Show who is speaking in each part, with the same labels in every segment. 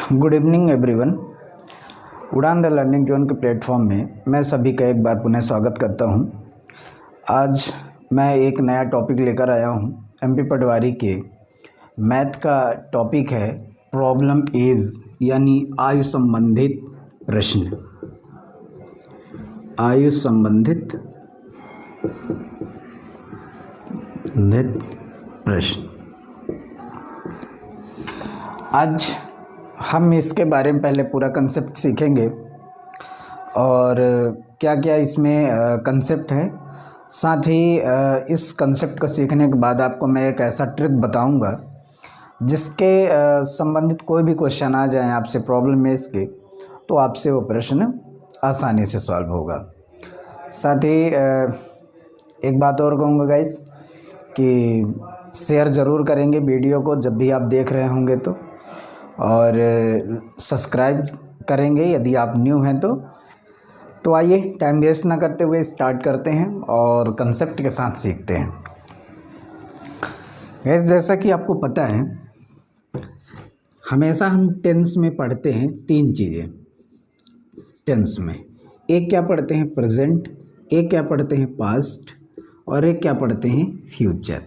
Speaker 1: Good evening everyone. उड़ान the learning zone के platform में मैं सभी का एक बार पुनः स्वागत करता हूं। आज मैं एक नया टॉपिक लेकर आया हूं। एमपी पटवारी के मैथ का टॉपिक है प्रॉब्लम एज यानी आयु संबंधित प्रश्न। आयु संबंधित प्रश्न। आज हम इसके बारे में पहले पूरा कंसेप्ट सीखेंगे और क्या क्या इसमें कंसेप्ट है। साथ ही इस कंसेप्ट को सीखने के बाद आपको मैं एक ऐसा ट्रिक बताऊंगा जिसके संबंधित कोई भी क्वेश्चन आ जाए आपसे प्रॉब्लम है इसके, तो आपसे वो प्रश्न आसानी से सॉल्व होगा। साथ ही एक बात और कहूँगा गाइस कि शेयर ज़रूर करेंगे वीडियो को जब भी आप देख रहे होंगे तो, और सब्सक्राइब करेंगे यदि आप न्यू हैं तो आइए टाइम वेस्ट ना करते हुए स्टार्ट करते हैं और कंसेप्ट के साथ सीखते हैं। जैसा कि आपको पता है हमेशा हम टेंस में पढ़ते हैं तीन चीज़ें। टेंस में एक क्या पढ़ते हैं प्रेजेंट, एक क्या पढ़ते हैं पास्ट और एक क्या पढ़ते हैं फ्यूचर।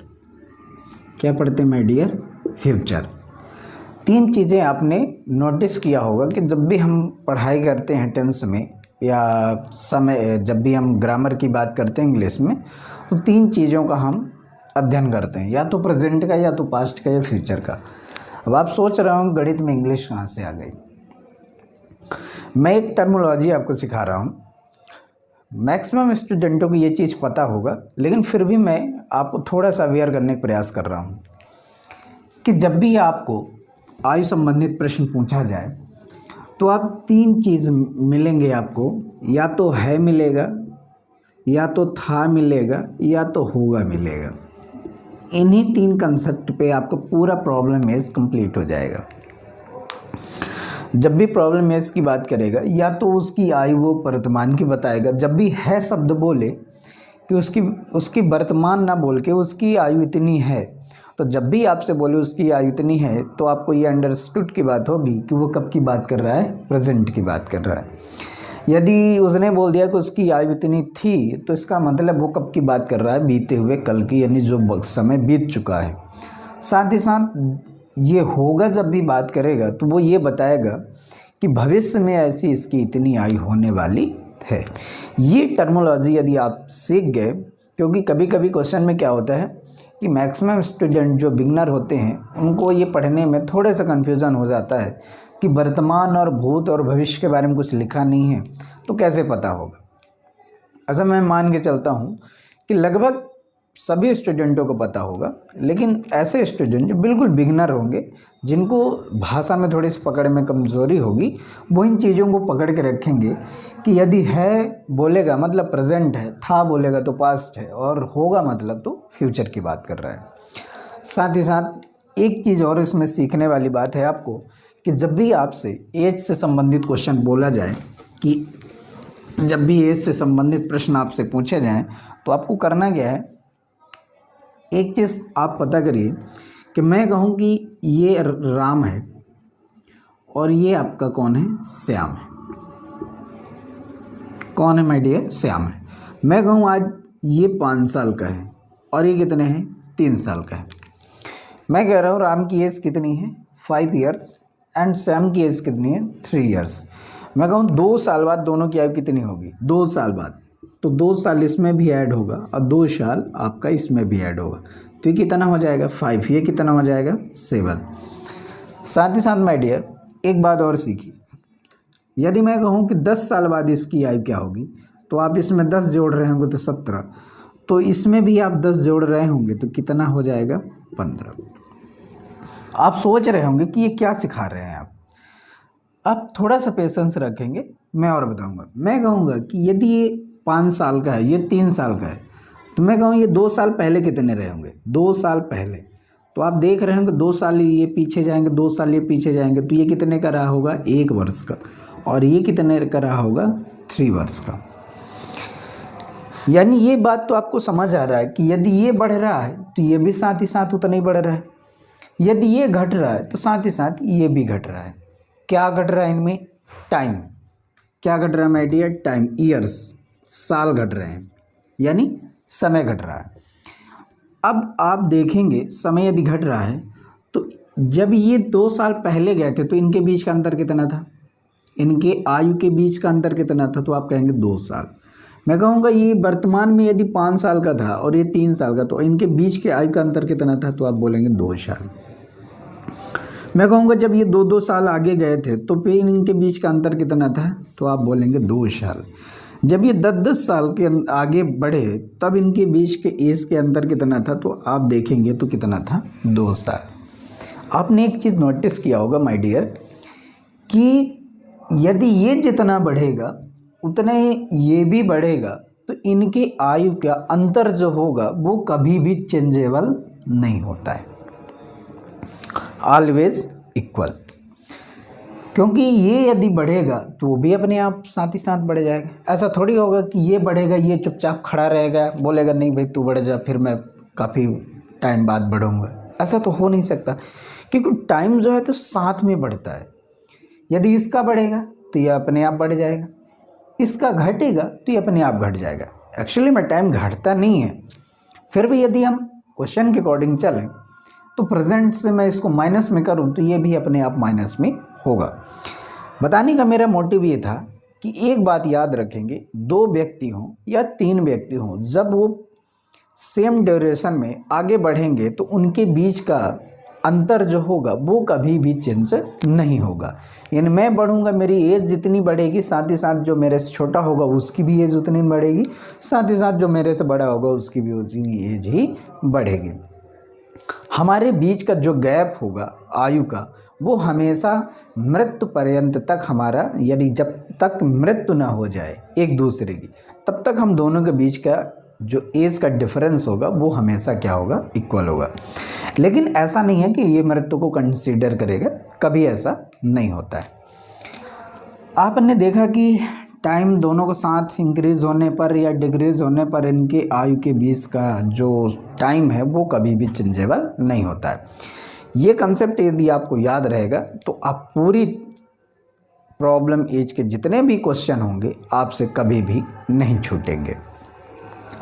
Speaker 1: क्या पढ़ते हैं माय डियर? फ्यूचर। तीन चीज़ें आपने नोटिस किया होगा कि जब भी हम पढ़ाई करते हैं टेंस में या समय जब भी हम ग्रामर की बात करते हैं इंग्लिश में, तो तीन चीज़ों का हम अध्ययन करते हैं, या तो प्रेजेंट का, या तो पास्ट का, या फ्यूचर का। अब आप सोच रहे हो गणित में इंग्लिश कहाँ से आ गई। मैं एक टर्मिनोलॉजी आपको सिखा रहा हूँ। मैक्सिमम स्टूडेंटों को ये चीज़ पता होगा, लेकिन फिर भी मैं आपको थोड़ा सा अवेयर करने का प्रयास कर रहा हूँ कि जब भी आपको आयु संबंधित प्रश्न पूछा जाए तो आप तीन चीज़ मिलेंगे आपको, या तो है मिलेगा, या तो था मिलेगा, या तो होगा मिलेगा। इन्हीं तीन कंसेप्ट पे आपको पूरा प्रॉब्लम एज कंप्लीट हो जाएगा। जब भी प्रॉब्लम एज की बात करेगा या तो उसकी आयु वो वर्तमान की बताएगा। जब भी है शब्द बोले कि उसकी वर्तमान ना बोल के उसकी आयु इतनी है, तो जब भी आपसे बोले उसकी आयु इतनी है तो आपको ये अंडरस्टूड की बात होगी कि वो कब की बात कर रहा है, प्रेजेंट की बात कर रहा है। यदि उसने बोल दिया कि उसकी आयु इतनी थी, तो इसका मतलब वो कब की बात कर रहा है, बीते हुए कल की, यानी जो समय बीत चुका है। साथ ही साथ ये होगा जब भी बात करेगा तो वो ये बताएगा कि भविष्य में ऐसी इसकी इतनी आयु होने वाली है। ये टर्मिनोलॉजी यदि आप सीख गए, क्योंकि कभी कभी क्वेश्चन में क्या होता है कि मैक्सिमम स्टूडेंट जो बिगनर होते हैं उनको ये पढ़ने में थोड़ा सा कन्फ्यूज़न हो जाता है कि वर्तमान और भूत और भविष्य के बारे में कुछ लिखा नहीं है तो कैसे पता होगा। ऐसा मैं मान के चलता हूँ कि लगभग सभी स्टूडेंटों को पता होगा, लेकिन ऐसे स्टूडेंट जो बिल्कुल बिगनर होंगे, जिनको भाषा में थोड़ी सी पकड़ में कमज़ोरी होगी, वो इन चीज़ों को पकड़ के रखेंगे कि यदि है बोलेगा मतलब प्रेजेंट है, था बोलेगा तो पास्ट है, और होगा मतलब तो फ्यूचर की बात कर रहा है। साथ ही साथ एक चीज़ और इसमें सीखने वाली बात है आपको कि जब भी आपसे एज से संबंधित क्वेश्चन बोला जाए, कि जब भी एज से संबंधित प्रश्न आपसे पूछे जाएँ, तो आपको करना क्या है, एक चीज़ आप पता करिए कि मैं कहूँ कि ये राम है और ये आपका कौन है, श्याम है। कौन है माय डियर? श्याम है। मैं कहूँ आज ये 5 साल का है और ये कितने हैं, 3 साल का है। मैं कह रहा हूँ राम की एज कितनी है, 5 ईयर्स, एंड श्याम की एज कितनी है, 3 ईयर्स। मैं कहूँ 2 साल बाद दोनों की आयु कितनी होगी, 2 साल बाद, तो 2 साल इसमें भी ऐड होगा और 2 साल आपका इसमें भी ऐड होगा, तो ये कितना हो जाएगा 5, ये कितना हो जाएगा 7। साथ ही साथ माय डियर एक बात और सीखिए, यदि मैं कहूँ कि 10 साल बाद इसकी आयु क्या होगी, तो आप इसमें 10 जोड़ रहे होंगे तो 17, तो इसमें भी आप 10 जोड़ रहे होंगे तो कितना हो जाएगा 15। आप सोच रहे होंगे कि ये क्या सिखा रहे हैं आप थोड़ा सा पेशेंस रखेंगे, मैं और बताऊंगा। मैं कहूँगा कि यदि ये 5 साल का है, ये 3 साल का है, तो मैं कहूँ ये 2 साल पहले कितने रहे होंगे, 2 साल पहले, तो आप देख रहे होंगे 2 साल ये पीछे जाएंगे, 2 साल ये पीछे जाएंगे, तो ये कितने का रहा होगा, 1 वर्ष का, और ये कितने का रहा होगा, 3 वर्ष का। यानी ये बात तो आपको समझ आ रहा है कि यदि ये बढ़ रहा है तो ये भी साथ ही साथ उतना ही बढ़ रहा है, यदि ये घट रहा है तो साथ ही साथ ये भी घट रहा है। क्या घट रहा है इनमें? टाइम। क्या घट रहा है माय डियर? टाइम, ईयर्स, साल घट रहे हैं, यानी समय घट रहा है। अब आप देखेंगे समय यदि घट रहा है तो जब ये 2 साल पहले गए थे तो इनके बीच का अंतर कितना था? इनके आयु के बीच का अंतर कितना था? तो आप कहेंगे 2 साल। मैं कहूँगा ये वर्तमान में यदि 5 साल का था और ये 3 साल का, तो इनके बीच के आयु का अंतर कितना था? तो आप बोलेंगे 2 साल। मैं कहूँगा जब ये 2-2 साल आगे गए थे तो फिर इनके बीच का अंतर कितना था? तो आप बोलेंगे 2 साल। जब ये 10-10 साल के आगे बढ़े तब इनके बीच के एज के अंतर कितना था? तो आप देखेंगे तो कितना था? 2 साल। आपने एक चीज़ नोटिस किया होगा माय डियर कि यदि ये जितना बढ़ेगा उतना ये भी बढ़ेगा, तो इनके आयु का अंतर जो होगा वो कभी भी चेंजेबल नहीं होता है, ऑलवेज इक्वल। क्योंकि ये यदि बढ़ेगा तो वो भी अपने आप साथ ही साथ बढ़ जाएगा। ऐसा थोड़ी होगा कि ये बढ़ेगा, ये चुपचाप खड़ा रहेगा, बोलेगा नहीं भाई तू बढ़ जा, फिर मैं काफ़ी टाइम बाद बढ़ूँगा। ऐसा तो हो नहीं सकता, क्योंकि टाइम जो है तो साथ में बढ़ता है। यदि इसका बढ़ेगा तो ये अपने आप बढ़ जाएगा, इसका घटेगा तो ये अपने आप घट जाएगा। एक्चुअली में टाइम घटता नहीं है, फिर भी यदि हम क्वेश्चन के अकॉर्डिंग चलें तो प्रेजेंट से मैं इसको माइनस में करूं तो ये भी अपने आप माइनस में होगा। बताने का मेरा मोटिव ये था कि एक बात याद रखेंगे, 2 व्यक्ति हों या 3 व्यक्ति हों, जब वो सेम ड्यूरेशन में आगे बढ़ेंगे तो उनके बीच का अंतर जो होगा वो कभी भी चेंज नहीं होगा। यानी मैं बढ़ूंगा, मेरी एज जितनी बढ़ेगी, साथ ही साथ जो मेरे से छोटा होगा उसकी भी एज उतनी बढ़ेगी, साथ ही साथ जो मेरे से बड़ा होगा उसकी भी उतनी एज ही बढ़ेगी। हमारे बीच का जो गैप होगा आयु का वो हमेशा मृत्यु पर्यंत तक हमारा, यानी जब तक मृत्यु ना हो जाए एक दूसरे की, तब तक हम दोनों के बीच का जो एज का डिफरेंस होगा वो हमेशा क्या होगा? इक्वल होगा। लेकिन ऐसा नहीं है कि ये मृत्यु को कंसीडर करेगा, कभी ऐसा नहीं होता है। आपने देखा कि टाइम दोनों को साथ इंक्रीज होने पर या डिक्रीज होने पर इनके आयु के बीच का जो टाइम है वो कभी भी चेंजेबल नहीं होता है। ये कंसेप्ट यदि आपको याद रहेगा तो आप पूरी प्रॉब्लम एज के जितने भी क्वेश्चन होंगे आपसे कभी भी नहीं छूटेंगे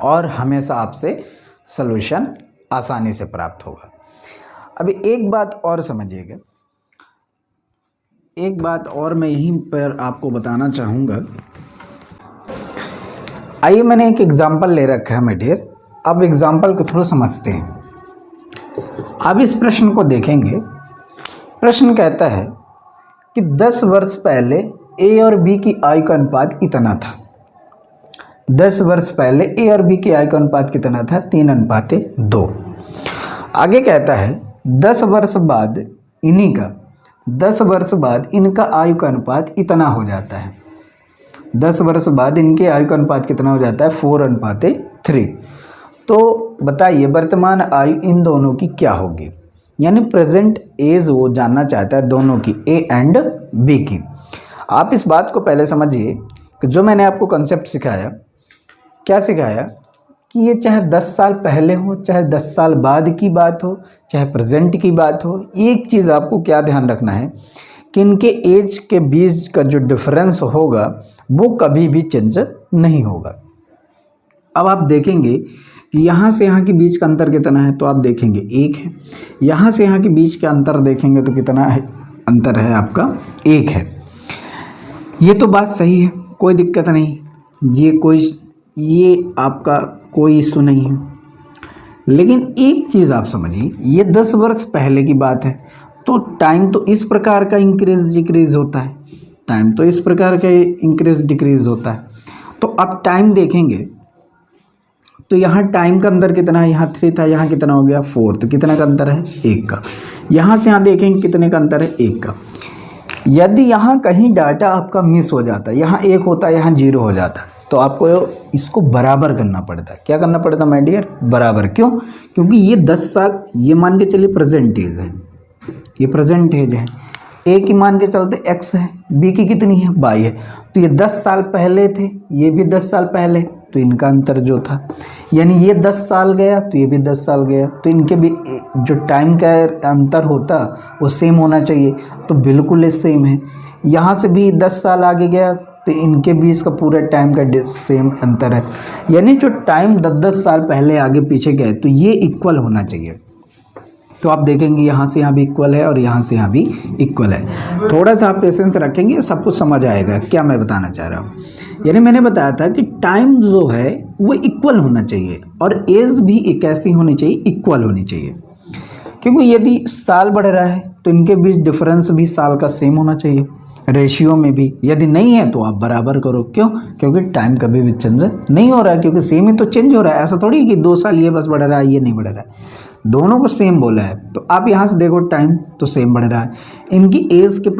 Speaker 1: और हमेशा आपसे सलूशन आसानी से प्राप्त होगा। अभी एक बात और समझिएगा, एक बात और मैं यहीं पर आपको बताना चाहूँगा। आइए मैंने एक एग्जाम्पल ले रखा है मेरे डियर, अब एग्जाम्पल को थोड़ा समझते हैं। अब इस प्रश्न को देखेंगे। प्रश्न कहता है कि 10 वर्ष पहले ए और बी की आयु का अनुपात इतना था। 10 वर्ष पहले ए और बी की आयु का अनुपात कितना था? 3:2। आगे कहता है 10 वर्ष बाद इन्हीं का 10 वर्ष बाद इनका आयु का अनुपात इतना हो जाता है। 10 वर्ष बाद इनके आयु का अनुपात कितना हो जाता है? 4:3। तो बताइए वर्तमान आयु इन दोनों की क्या होगी? यानी प्रेजेंट एज वो जानना चाहता है दोनों की, ए एंड बी की। आप इस बात को पहले समझिए कि जो मैंने आपको कंसेप्ट सिखाया, क्या सिखाया कि ये चाहे 10 साल पहले हो, चाहे 10 साल बाद की बात हो, चाहे प्रेजेंट की बात हो, एक चीज़ आपको क्या ध्यान रखना है कि इनके एज के बीच का जो डिफरेंस होगा वो कभी भी चेंज नहीं होगा। अब आप देखेंगे कि यहाँ से यहाँ के बीच का अंतर कितना है, तो आप देखेंगे 1 है। यहाँ से यहाँ के बीच का अंतर देखेंगे तो कितना है? अंतर है आपका 1 है। ये तो बात सही है, कोई दिक्कत नहीं, ये आपका कोई इशू नहीं है। लेकिन एक चीज़ आप समझिए, ये 10 वर्ष पहले की बात है, तो टाइम तो इस प्रकार का इंक्रीज डिक्रीज होता है, टाइम तो इस प्रकार का इंक्रीज डिक्रीज होता है। तो अब टाइम देखेंगे तो यहाँ टाइम का अंतर कितना है? यहाँ 3 था, यहाँ कितना हो गया? 4। तो कितने का अंतर है? 1 का। यहाँ से यहाँ देखेंगे कितने का अंतर है? 1 का। यदि यहाँ कहीं डाटा आपका मिस हो जाता है, यहाँ 1 होता है, यहाँ 0 हो जाता है, तो आपको इसको बराबर करना पड़ता है। क्या करना पड़ता है माय डियर? बराबर। क्यों? क्योंकि ये 10 साल, ये मान के चलिए प्रेजेंट एज है, ये प्रेजेंट एज है, ए की मान के चलते x है, बी की कितनी है? y है। तो ये 10 साल पहले थे, ये भी 10 साल पहले, तो इनका अंतर जो था यानी ये 10 साल गया तो ये भी 10 साल गया, तो इनके भी जो टाइम का अंतर होता वो सेम होना चाहिए, तो बिल्कुल सेम है। यहाँ से भी 10 साल आगे गया तो इनके बीच का पूरा टाइम का सेम अंतर है, यानी जो टाइम 10-10 साल पहले आगे पीछे गए तो ये इक्वल होना चाहिए। तो आप देखेंगे यहाँ से यहाँ भी इक्वल है और यहाँ से यहाँ भी इक्वल है। थोड़ा सा आप पेशेंस रखेंगे सब कुछ समझ आएगा क्या मैं बताना चाह रहा हूँ। यानी मैंने बताया था कि टाइम जो है वो इक्वल होना चाहिए और एज भी एक ऐसी होनी चाहिए, इक्वल होनी चाहिए, क्योंकि यदि साल बढ़ रहा है तो इनके बीच डिफरेंस भी साल का सेम होना चाहिए, रेशियो में भी। यदि नहीं है तो आप बराबर करो, क्यों? क्योंकि टाइम कभी भी चेंज नहीं हो रहा है, क्योंकि सेम ही तो चेंज हो रहा है। ऐसा थोड़ी कि 2 साल ये बस बढ़ रहा है ये नहीं बढ़ रहा है, दोनों को सेम बोला है। तो आप यहाँ से देखो टाइम तो सेम बढ़ रहा है, इनकी एज के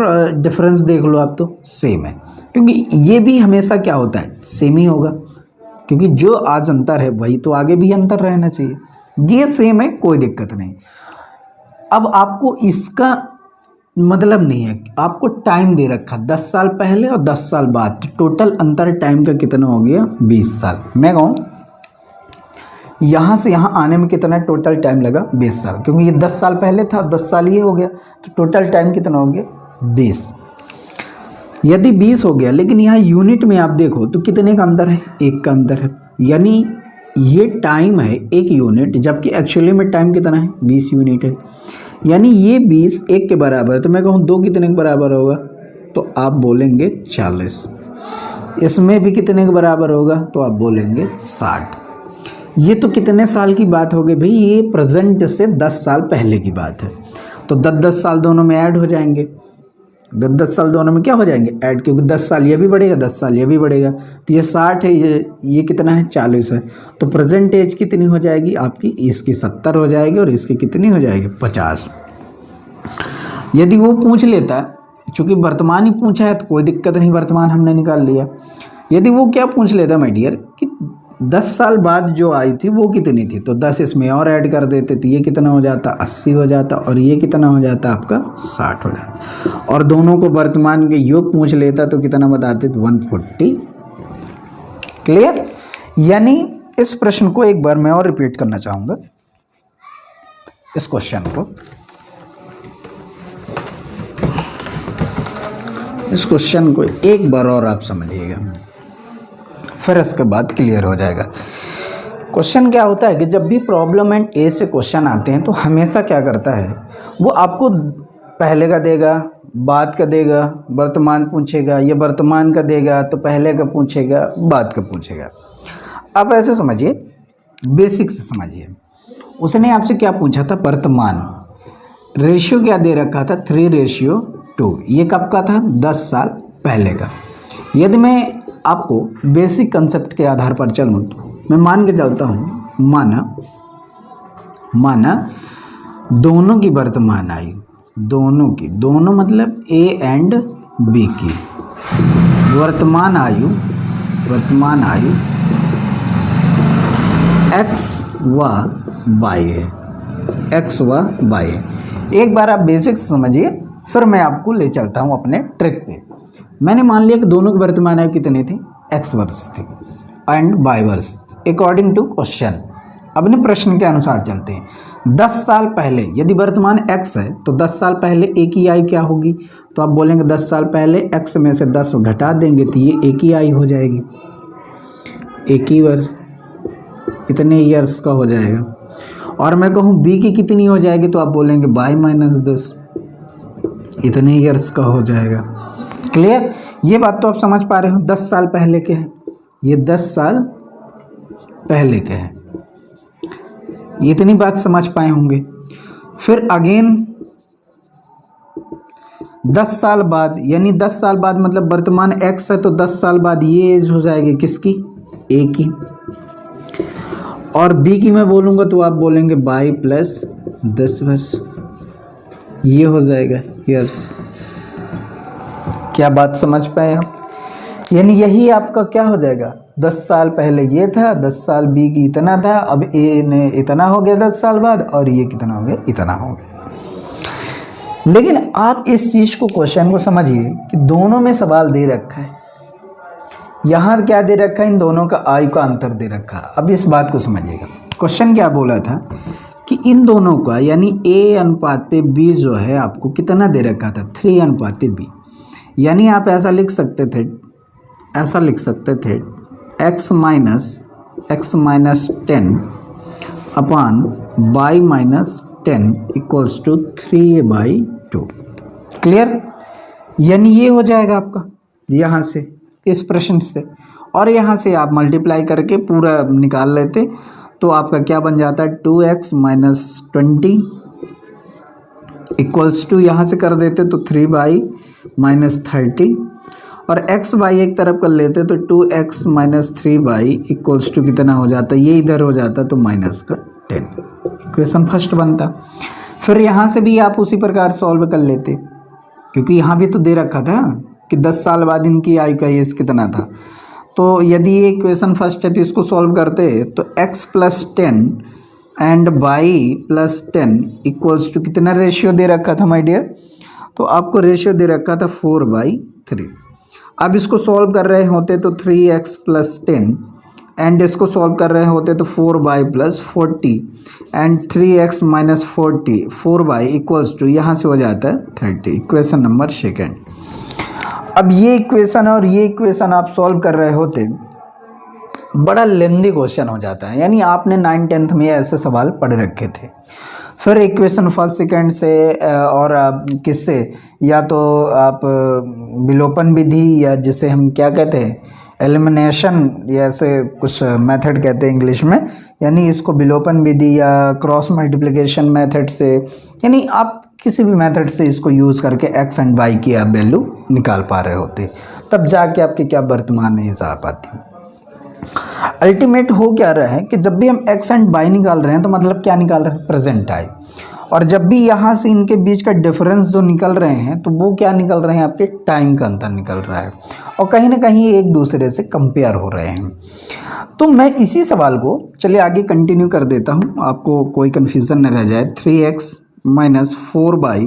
Speaker 1: डिफरेंस देख लो आप तो सेम है, क्योंकि ये भी हमेशा क्या होता है सेम ही होगा, क्योंकि जो आज अंतर है वही तो आगे भी अंतर रहना चाहिए। ये सेम है, कोई दिक्कत नहीं। अब आपको इसका मतलब नहीं है, आपको टाइम दे रखा 10 साल पहले और 10 साल बाद, तो टोटल अंतर टाइम का कितना हो गया 20 साल। मैं कहूँ यहाँ से यहाँ आने में कितना टोटल टाइम लगा 20 साल, क्योंकि ये 10 साल पहले था 10 साल ये हो गया, तो टोटल टाइम कितना हो गया 20। यदि 20 हो गया, लेकिन यहाँ यूनिट में आप देखो तो कितने का अंतर है, 1 का अंतर है। यानी ये टाइम है 1 यूनिट, जबकि एक्चुअली में टाइम कितना है 20 यूनिट है। यानी ये 20 1 के बराबर है, तो मैं कहूँ 2 कितने के बराबर होगा, तो आप बोलेंगे 40। इसमें भी कितने के बराबर होगा, तो आप बोलेंगे 60। ये तो कितने साल की बात हो गई भाई, ये प्रेजेंट से 10 साल पहले की बात है, तो 10-10 साल दोनों में ऐड हो जाएंगे। 10-10 साल दोनों में क्या हो जाएंगे ऐड, क्योंकि 10 साल ये भी बढ़ेगा 10 साल ये भी बढ़ेगा, तो ये 60 है, ये कितना है 40 है। तो प्रेजेंट एज कितनी हो जाएगी आपकी, इसकी 70 हो जाएगी और इसकी कितनी हो जाएगी 50। यदि वो पूछ लेता, चूँकि वर्तमान ही पूछा है तो कोई दिक्कत नहीं, वर्तमान हमने निकाल लिया। यदि वो क्या पूछ लेता माय डियर कि 10 साल बाद जो आई थी वो कितनी थी, तो 10 इसमें और ऐड कर देते तो ये कितना हो जाता 80 हो जाता, और ये कितना हो जाता आपका 60 हो जाता, और दोनों को वर्तमान के योग पूछ लेता तो कितना बताते 140। क्लियर? यानी इस प्रश्न को एक बार मैं और रिपीट करना चाहूँगा, इस क्वेश्चन को, इस क्वेश्चन को एक बार और आप समझिएगा, फिर इसके बाद क्लियर हो जाएगा। क्वेश्चन क्या होता है कि जब भी प्रॉब्लम एंड ए से क्वेश्चन आते हैं तो हमेशा क्या करता है, वो आपको पहले का देगा, बाद का देगा, वर्तमान पूछेगा, या वर्तमान का देगा तो पहले का पूछेगा, बाद का पूछेगा। आप ऐसे समझिए, बेसिक से समझिए। उसने आपसे क्या पूछा था, वर्तमान, रेशियो क्या दे रखा था 3:2। ये कब का था, 10 साल पहले का। यदि मैं आपको बेसिक कंसेप्ट के आधार पर चलूँ तो मैं मान के चलता हूँ, माना दोनों की वर्तमान आयु, दोनों की, दोनों मतलब ए एंड बी की वर्तमान आयु एक्स व वाई है, एक्स व वाई है। एक बार आप बेसिक से समझिए, फिर मैं आपको ले चलता हूँ अपने ट्रिक पे। मैंने मान लिया कि दोनों की वर्तमान आयु कितनी थी, एक्स वर्ष थी एंड वाई वर्ष, अकॉर्डिंग टू क्वेश्चन। अपने प्रश्न के अनुसार चलते हैं। 10 साल पहले यदि वर्तमान x है तो 10 साल पहले ए की आयु क्या होगी, तो आप बोलेंगे 10 साल पहले x में से 10 घटा देंगे तो ये ए की आयु हो जाएगी, एक ही वर्ष, इतने ईयर्स का हो जाएगा। और मैं कहूँ b की कितनी हो जाएगी, तो आप बोलेंगे y-10, इतने ईयर्स का हो जाएगा। क्लियर? ये बात तो आप समझ पा रहे हो। 10 साल पहले के हैं, ये 10 साल पहले के हैं, इतनी बात समझ पाए होंगे। फिर अगेन 10 साल बाद, यानी 10 साल बाद मतलब वर्तमान x है तो 10 साल बाद ये एज हो जाएगी किसकी, a की। और b की मैं बोलूँगा तो आप बोलेंगे y + 10 वर्ष, ये हो जाएगा ईयर्स। क्या बात समझ पाए आप? यानी यही आपका क्या हो जाएगा, 10 साल पहले ये था, 10 साल बी की इतना था, अब ए ने इतना हो गया 10 साल बाद, और ये कितना हो गया, इतना हो गया। लेकिन आप इस चीज़ को, क्वेश्चन को समझिए कि दोनों में सवाल दे रखा है, यहाँ क्या दे रखा है, इन दोनों का आयु का अंतर दे रखा। अब इस बात को समझिएगा, क्वेश्चन क्या बोला था कि इन दोनों का यानी A अनुपाते B जो है आपको कितना दे रखा था, 3 अनुपाते B। यानी आप ऐसा लिख सकते थे x minus 10 upon y minus 10 equals to 3/2। Clear? यानी ये हो जाएगा आपका यहाँ से, इस प्रश्न से, और यहाँ से आप मल्टीप्लाई करके पूरा निकाल लेते तो आपका क्या बन जाता है, 2x माइनस 20 इक्वल्स टू, यहाँ से कर देते तो 3y माइनस 30, और x y एक तरफ कर लेते तो 2x minus 3y equals to कितना हो जाता, ये इधर हो जाता तो माइनस का 10। इक्वेशन फर्स्ट बनता। फिर यहाँ से भी आप उसी प्रकार सॉल्व कर लेते, क्योंकि यहाँ भी तो दे रखा था कि 10 साल बाद इनकी आयु का एज कितना था। तो यदि ये इक्वेशन फर्स्ट है तो इसको सॉल्व करते तो x plus 10 and y plus 10 equals to कितना रेशियो दे रखा था माय डियर, तो आपको रेशियो दे रखा था 4/3। अब इसको सॉल्व कर रहे होते तो 3x प्लस 10 एंड इसको सॉल्व कर रहे होते तो 4y plus 40 and 3x minus 40 4y equals to यहाँ से हो जाता है 30। Equation number second. अब ये इक्वेशन और ये इक्वेशन आप सॉल्व कर रहे होते, बड़ा लेंदी क्वेश्चन हो जाता है, यानी आपने 9th-10th में ऐसे सवाल पढ़ रखे थे। फिर इक्वेशन फर्स्ट सेकंड से और किससे, या तो आप विलोपन विधि या जिसे हम क्या कहते हैं एलिमिनेशन, या ऐसे कुछ मेथड कहते हैं इंग्लिश में, यानी इसको विलोपन विधि या क्रॉस मल्टीप्लिकेशन मेथड से, यानी आप किसी भी मेथड से इसको यूज़ करके x एंड y की आप वैल्यू निकाल पा रहे होते, तब जाके आपके क्या वर्तमान एज आ पाती। अल्टीमेट हो क्या रहा है कि जब भी हम x एंड y निकाल रहे हैं तो मतलब क्या निकाल रहे हैं, प्रेजेंट टाइम। और जब भी यहाँ से इनके बीच का डिफरेंस जो निकल रहे हैं तो वो क्या निकल रहे हैं, आपके टाइम का अंतर निकल रहा है, और कहीं ना कहीं एक दूसरे से कंपेयर हो रहे हैं। तो मैं इसी सवाल को चलिए आगे कंटिन्यू कर देता हूँ, आपको कोई कन्फ्यूज़न न रह जाए। 3x minus 4y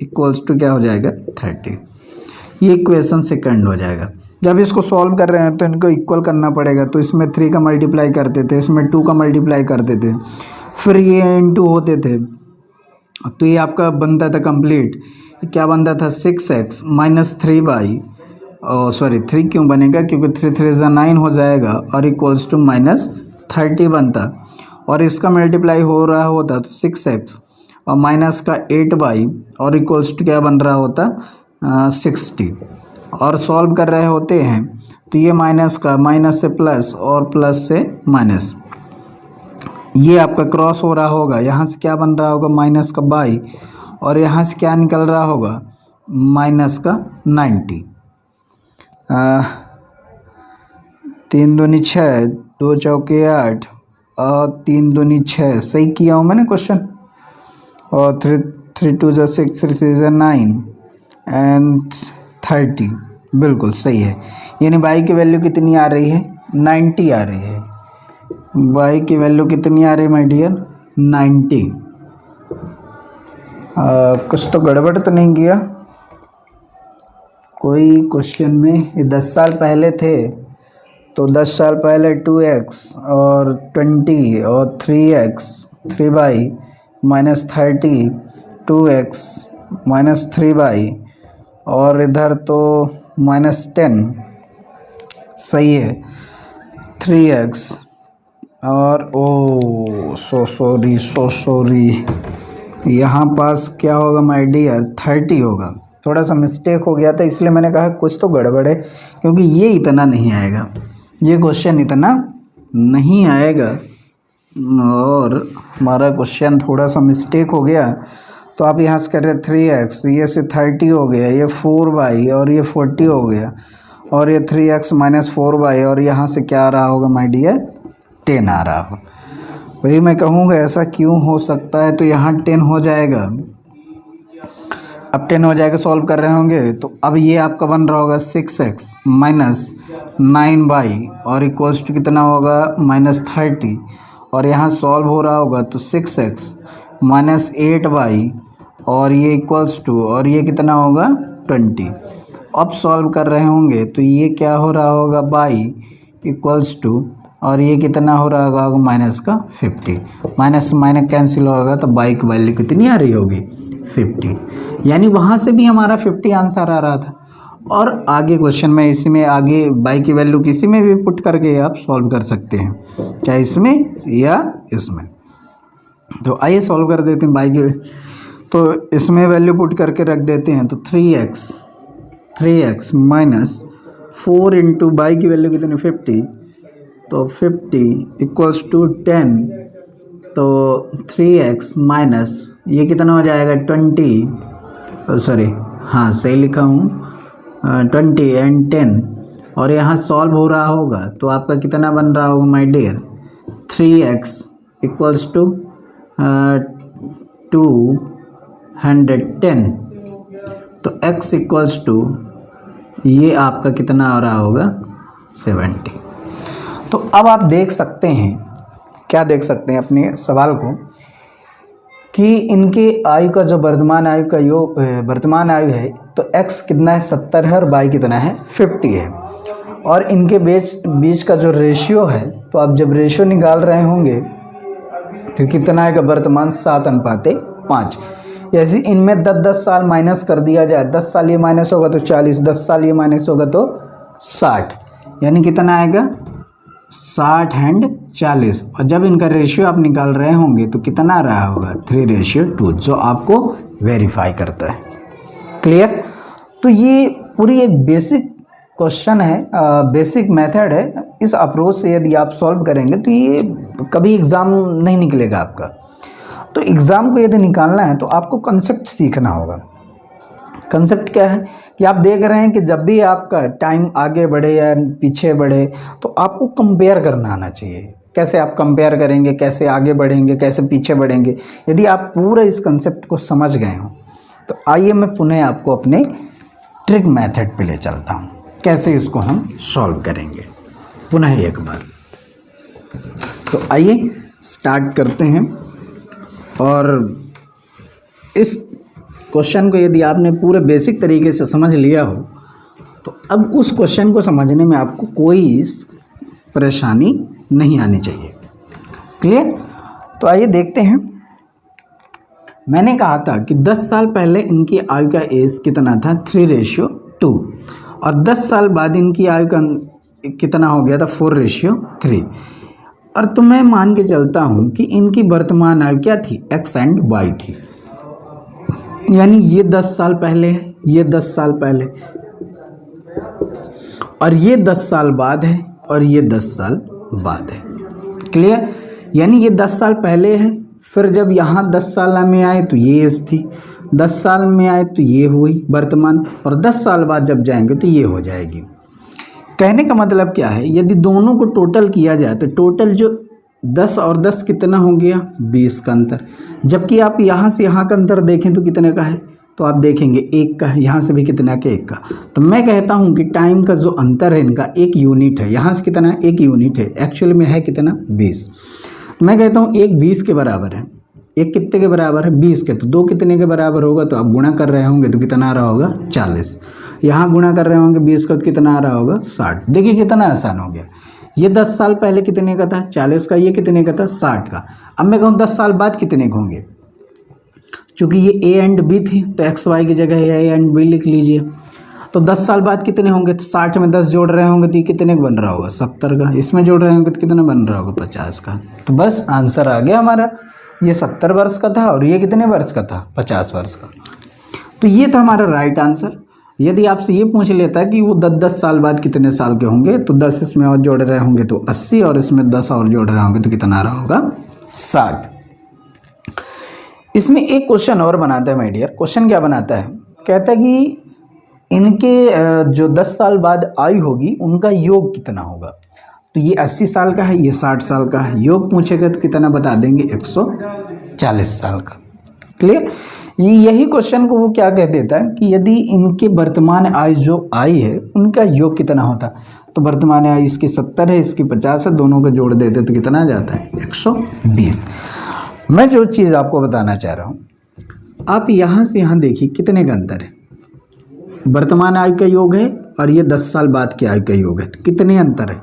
Speaker 1: equals to क्या हो जाएगा, 30। ये इक्वेशन सेकंड हो जाएगा। जब इसको सॉल्व कर रहे हैं तो इनको इक्वल करना पड़ेगा, तो इसमें 3 का मल्टीप्लाई करते थे, इसमें 2 का मल्टीप्लाई करते थे, फिर ये इनटू होते थे, तो ये आपका बनता था कंप्लीट। क्या बनता था, 6x माइनस 3y, सॉरी 3 क्यों बनेगा, क्योंकि 3 3 9 हो जाएगा, और इक्वल्स टू माइनस 30 बनता, और इसका मल्टीप्लाई हो रहा होता तो 6x और माइनस का 8y, और इक्वल्स टू क्या बन रहा होता 60, और सॉल्व कर रहे होते हैं तो ये माइनस का माइनस से प्लस और प्लस से माइनस, ये आपका क्रॉस हो रहा होगा, यहाँ से क्या बन रहा होगा माइनस का y, और यहाँ से क्या निकल रहा होगा माइनस का 90। 3 दूनी 6, 2 चौके 8 और 3 दूनी 6, सही किया हूँ मैंने क्वेश्चन, और 3 2 6 3 6 9 एंड 30, बिल्कुल सही है। यानी y की वैल्यू कितनी आ रही है, 90 आ रही है। y की वैल्यू कितनी आ रही है माय डियर, 90। कुछ तो गड़बड़ तो नहीं किया कोई क्वेश्चन में। ये 10 साल पहले थे तो 10 साल पहले 2x और 20 और 3x 3y minus 30 2x minus 3y, और इधर तो माइनस 10, सही है 3x, और ओ सो सॉरी यहाँ पास क्या होगा माय डियर, 30 होगा। थोड़ा सा मिस्टेक हो गया था, इसलिए मैंने कहा कुछ तो गड़बड़ है, क्योंकि ये इतना नहीं आएगा, ये क्वेश्चन इतना नहीं आएगा, और हमारा क्वेश्चन थोड़ा सा मिस्टेक हो गया। तो आप यहाँ से कर रहे 3x, ये से 30 हो गया, ये 4y और ये 40 हो गया, और ये 3x माइनस 4y, और यहाँ से क्या आ रहा होगा माय डियर, 10 आ रहा हो। वही मैं कहूँगा ऐसा क्यों हो सकता है, तो यहाँ 10 हो जाएगा। अब 10 हो जाएगा, सॉल्व कर रहे होंगे तो अब ये आपका बन रहा होगा 6x माइनस 9y, और इक्वल्स टू कितना होगा माइनस 30, और यहाँ सॉल्व हो रहा होगा तो 6x माइनस 8y, और ये इक्वल्स टू, और ये कितना होगा 20। अब सॉल्व कर रहे होंगे तो ये क्या हो रहा होगा, बाई इक्वल्स टू, और ये कितना हो रहा होगा माइनस का 50, माइनस माइनस कैंसिल होगा तो बाई की वैल्यू कितनी आ रही होगी 50, यानी वहाँ से भी हमारा 50 आंसर आ रहा था। और आगे क्वेश्चन में इसी में आगे बाई की वैल्यू किसी में भी पुट करके आप सॉल्व कर सकते हैं, चाहे इसमें या इसमें। तो आइए सॉल्व कर देते हैं बाई की, तो इसमें वैल्यू पुट करके रख देते हैं। तो 3x माइनस 4 इंटू बाई की वैल्यू कितनी 50, तो 50 इक्वल्स टू 10, तो 3x माइनस ये कितना हो जाएगा 20, सॉरी हाँ सही लिखा हूँ 20 एंड 10, और यहाँ सॉल्व हो रहा होगा तो आपका कितना बन रहा होगा my dear 3x equals to 210, तो x इक्वल्स टू ये आपका कितना आ रहा होगा 70। तो अब आप देख सकते हैं, क्या देख सकते हैं अपने सवाल को, कि इनके आयु का जो वर्तमान आयु का योग वर्तमान आयु है तो x कितना है 70 है और y कितना है 50 है, और इनके बीच का जो रेशियो है, तो आप जब रेशियो निकाल रहे होंगे तो कितना आएगा वर्तमान 7:5। ऐसे इनमें 10-10 साल माइनस कर दिया जाए, 10 साल ये माइनस होगा तो 40, 10 साल ये माइनस होगा तो 60, यानी कितना आएगा 60 एंड 40। और जब इनका रेशियो आप निकाल रहे होंगे तो कितना आ रहा होगा 3:2, जो आपको वेरीफाई करता है। क्लियर? तो ये पूरी एक बेसिक क्वेश्चन है, बेसिक मेथड है। इस अप्रोच से यदि आप सॉल्व करेंगे तो ये कभी एग्ज़ाम नहीं निकलेगा आपका। तो एग्ज़ाम को यदि निकालना है तो आपको कंसेप्ट सीखना होगा। कंसेप्ट क्या है कि आप देख रहे हैं कि जब भी आपका टाइम आगे बढ़े या पीछे बढ़े तो आपको कंपेयर करना आना चाहिए। कैसे आप कंपेयर करेंगे, कैसे आगे बढ़ेंगे, कैसे पीछे बढ़ेंगे, यदि आप पूरा इस कंसेप्ट को समझ गए हो तो आइए मैं पुनः आपको अपने ट्रिक मेथड पे ले चलता हूँ, कैसे इसको हम सॉल्व करेंगे पुनः एक बार। तो आइए स्टार्ट करते हैं। और इस क्वेश्चन को यदि आपने पूरे बेसिक तरीके से समझ लिया हो तो अब उस क्वेश्चन को समझने में आपको कोई परेशानी नहीं आनी चाहिए। क्लियर? तो आइए देखते हैं। मैंने कहा था कि 10 साल पहले इनकी आयु का एज कितना था 3:2, और 10 साल बाद इनकी आयु का कितना हो गया था 4:3। और तो मैं मान के चलता हूँ कि इनकी वर्तमान आयु क्या थी x एंड y थी, यानी ये 10 साल पहले है, ये 10 साल पहले, और ये 10 साल बाद है, और ये 10 साल बाद है। क्लियर? यानी ये 10 साल पहले है, फिर जब यहाँ 10 साल में आए तो ये एज थी, 10 साल में आए तो ये हुई वर्तमान, और 10 साल बाद जब जाएंगे तो ये हो जाएगी। कहने का मतलब क्या है, यदि दोनों को टोटल किया जाए तो टोटल जो 10 और 10 कितना हो गया 20 का अंतर, जबकि आप यहाँ से यहाँ का अंतर देखें तो कितने का है, तो आप देखेंगे 1 का है, यहाँ से भी कितना का 1 का। तो मैं कहता हूँ कि टाइम का जो अंतर है इनका 1 यूनिट है, यहाँ से कितना 1 यूनिट है, एक्चुअली में है कितना 20। मैं कहता हूँ 1 20 के बराबर है, 1 कितने के बराबर है 20 के, तो 2 कितने के बराबर होगा, तो आप गुणा कर रहे होंगे तो कितना आ रहा होगा 40, यहाँ गुणा कर रहे होंगे 20 का तो कितना आ रहा होगा 60। देखिए कितना आसान हो गया। ये 10 साल पहले कितने का था 40 का, ये कितने का था 60 का। अब मैं कहूँ 10 साल बाद कितने के होंगे, चूँकि ये ए एंड बी थी तो एक्स वाई की जगह ए एंड बी लिख लीजिए। तो 10 साल बाद कितने होंगे, तो 60 में 10 जोड़ रहे होंगे तो ये कितने का बन रहा होगा 70 का, इसमें जोड़ रहे होंगे तो कितना बन रहा होगा 50 का। तो बस आंसर आ गया हमारा, ये 70 वर्ष का था और ये कितने वर्ष का था 50 वर्ष का। तो ये था हमारा राइट आंसर। यदि आपसे ये पूछ लेता कि वो 10-10 साल बाद कितने साल के होंगे, तो 10 इसमें और जोड़ रहे होंगे तो 80, और इसमें 10 और जोड़ रहे होंगे तो कितना आ रहा होगा 60। इसमें एक क्वेश्चन और बनाता है माय डियर। क्वेश्चन क्या बनाता है, कहता है कि इनके जो 10 साल बाद आयु होगी उनका योग कितना होगा। तो ये 80 साल का है, ये 60 साल का है, योग पूछेगा तो कितना बता देंगे 140 साल का। क्लियर? यही क्वेश्चन को वो क्या कह देता है कि यदि इनके वर्तमान आयु जो आई है उनका योग कितना होता, तो वर्तमान आयु इसकी 70 है, इसकी 50 है, दोनों को जोड़ देते तो कितना आ जाता है 120। मैं जो चीज़ आपको बताना चाह रहा हूँ, आप यहाँ से यहाँ देखिए कितने का अंतर है, वर्तमान आयु का योग है और ये 10 साल बाद के आयु का योग है। तो कितने अंतर है?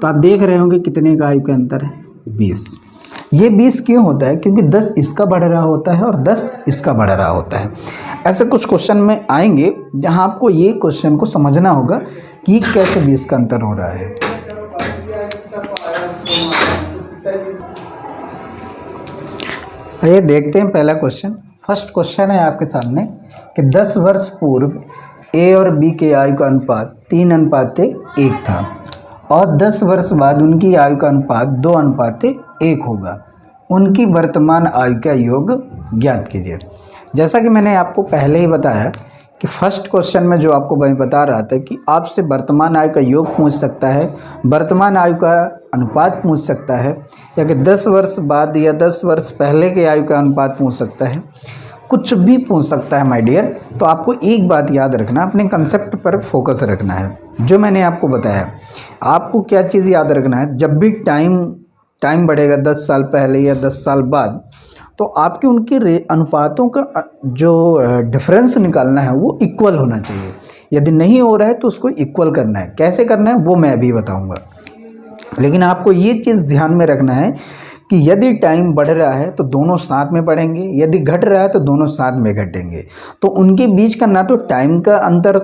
Speaker 1: तो आप देख रहे होंगे कितने का आयु का अंतर है, 20। ये 20 क्यों होता है? क्योंकि 10 इसका बढ़ रहा होता है और 10 इसका बढ़ रहा होता है। ऐसे कुछ क्वेश्चन में आएंगे जहां आपको ये क्वेश्चन को समझना होगा कि कैसे 20 का अंतर हो रहा है। ये देखते हैं पहला क्वेश्चन। फर्स्ट क्वेश्चन है आपके सामने कि 10 वर्ष पूर्व ए और बी के आयु का अनुपात 3:1 था और 10 वर्ष बाद उनकी आयु का अनुपात 2:1 होगा। उनकी वर्तमान आयु का योग ज्ञात कीजिए। जैसा कि मैंने आपको पहले ही बताया कि फर्स्ट क्वेश्चन में जो आपको मैं बता रहा था कि आपसे वर्तमान आयु का योग पूछ सकता है, वर्तमान आयु का अनुपात पूछ सकता है, या कि 10 वर्ष बाद या 10 वर्ष पहले के आयु का अनुपात पूछ सकता है, कुछ भी पूछ सकता है माय डियर। तो आपको एक बात याद रखना, अपने कंसेप्ट पर फोकस रखना है। जो मैंने आपको बताया, आपको क्या चीज़ याद रखना है, जब भी टाइम बढ़ेगा 10 साल पहले या 10 साल बाद, तो आपके उनके अनुपातों का जो डिफरेंस निकालना है वो इक्वल होना चाहिए। यदि नहीं हो रहा है तो उसको इक्वल करना है। कैसे करना है वो मैं अभी बताऊंगा, लेकिन आपको ये चीज़ ध्यान में रखना है कि यदि टाइम बढ़ रहा है तो दोनों साथ में बढ़ेंगे, यदि घट रहा है तो दोनों साथ में घटेंगे। तो उनके बीच का ना तो टाइम का अंतर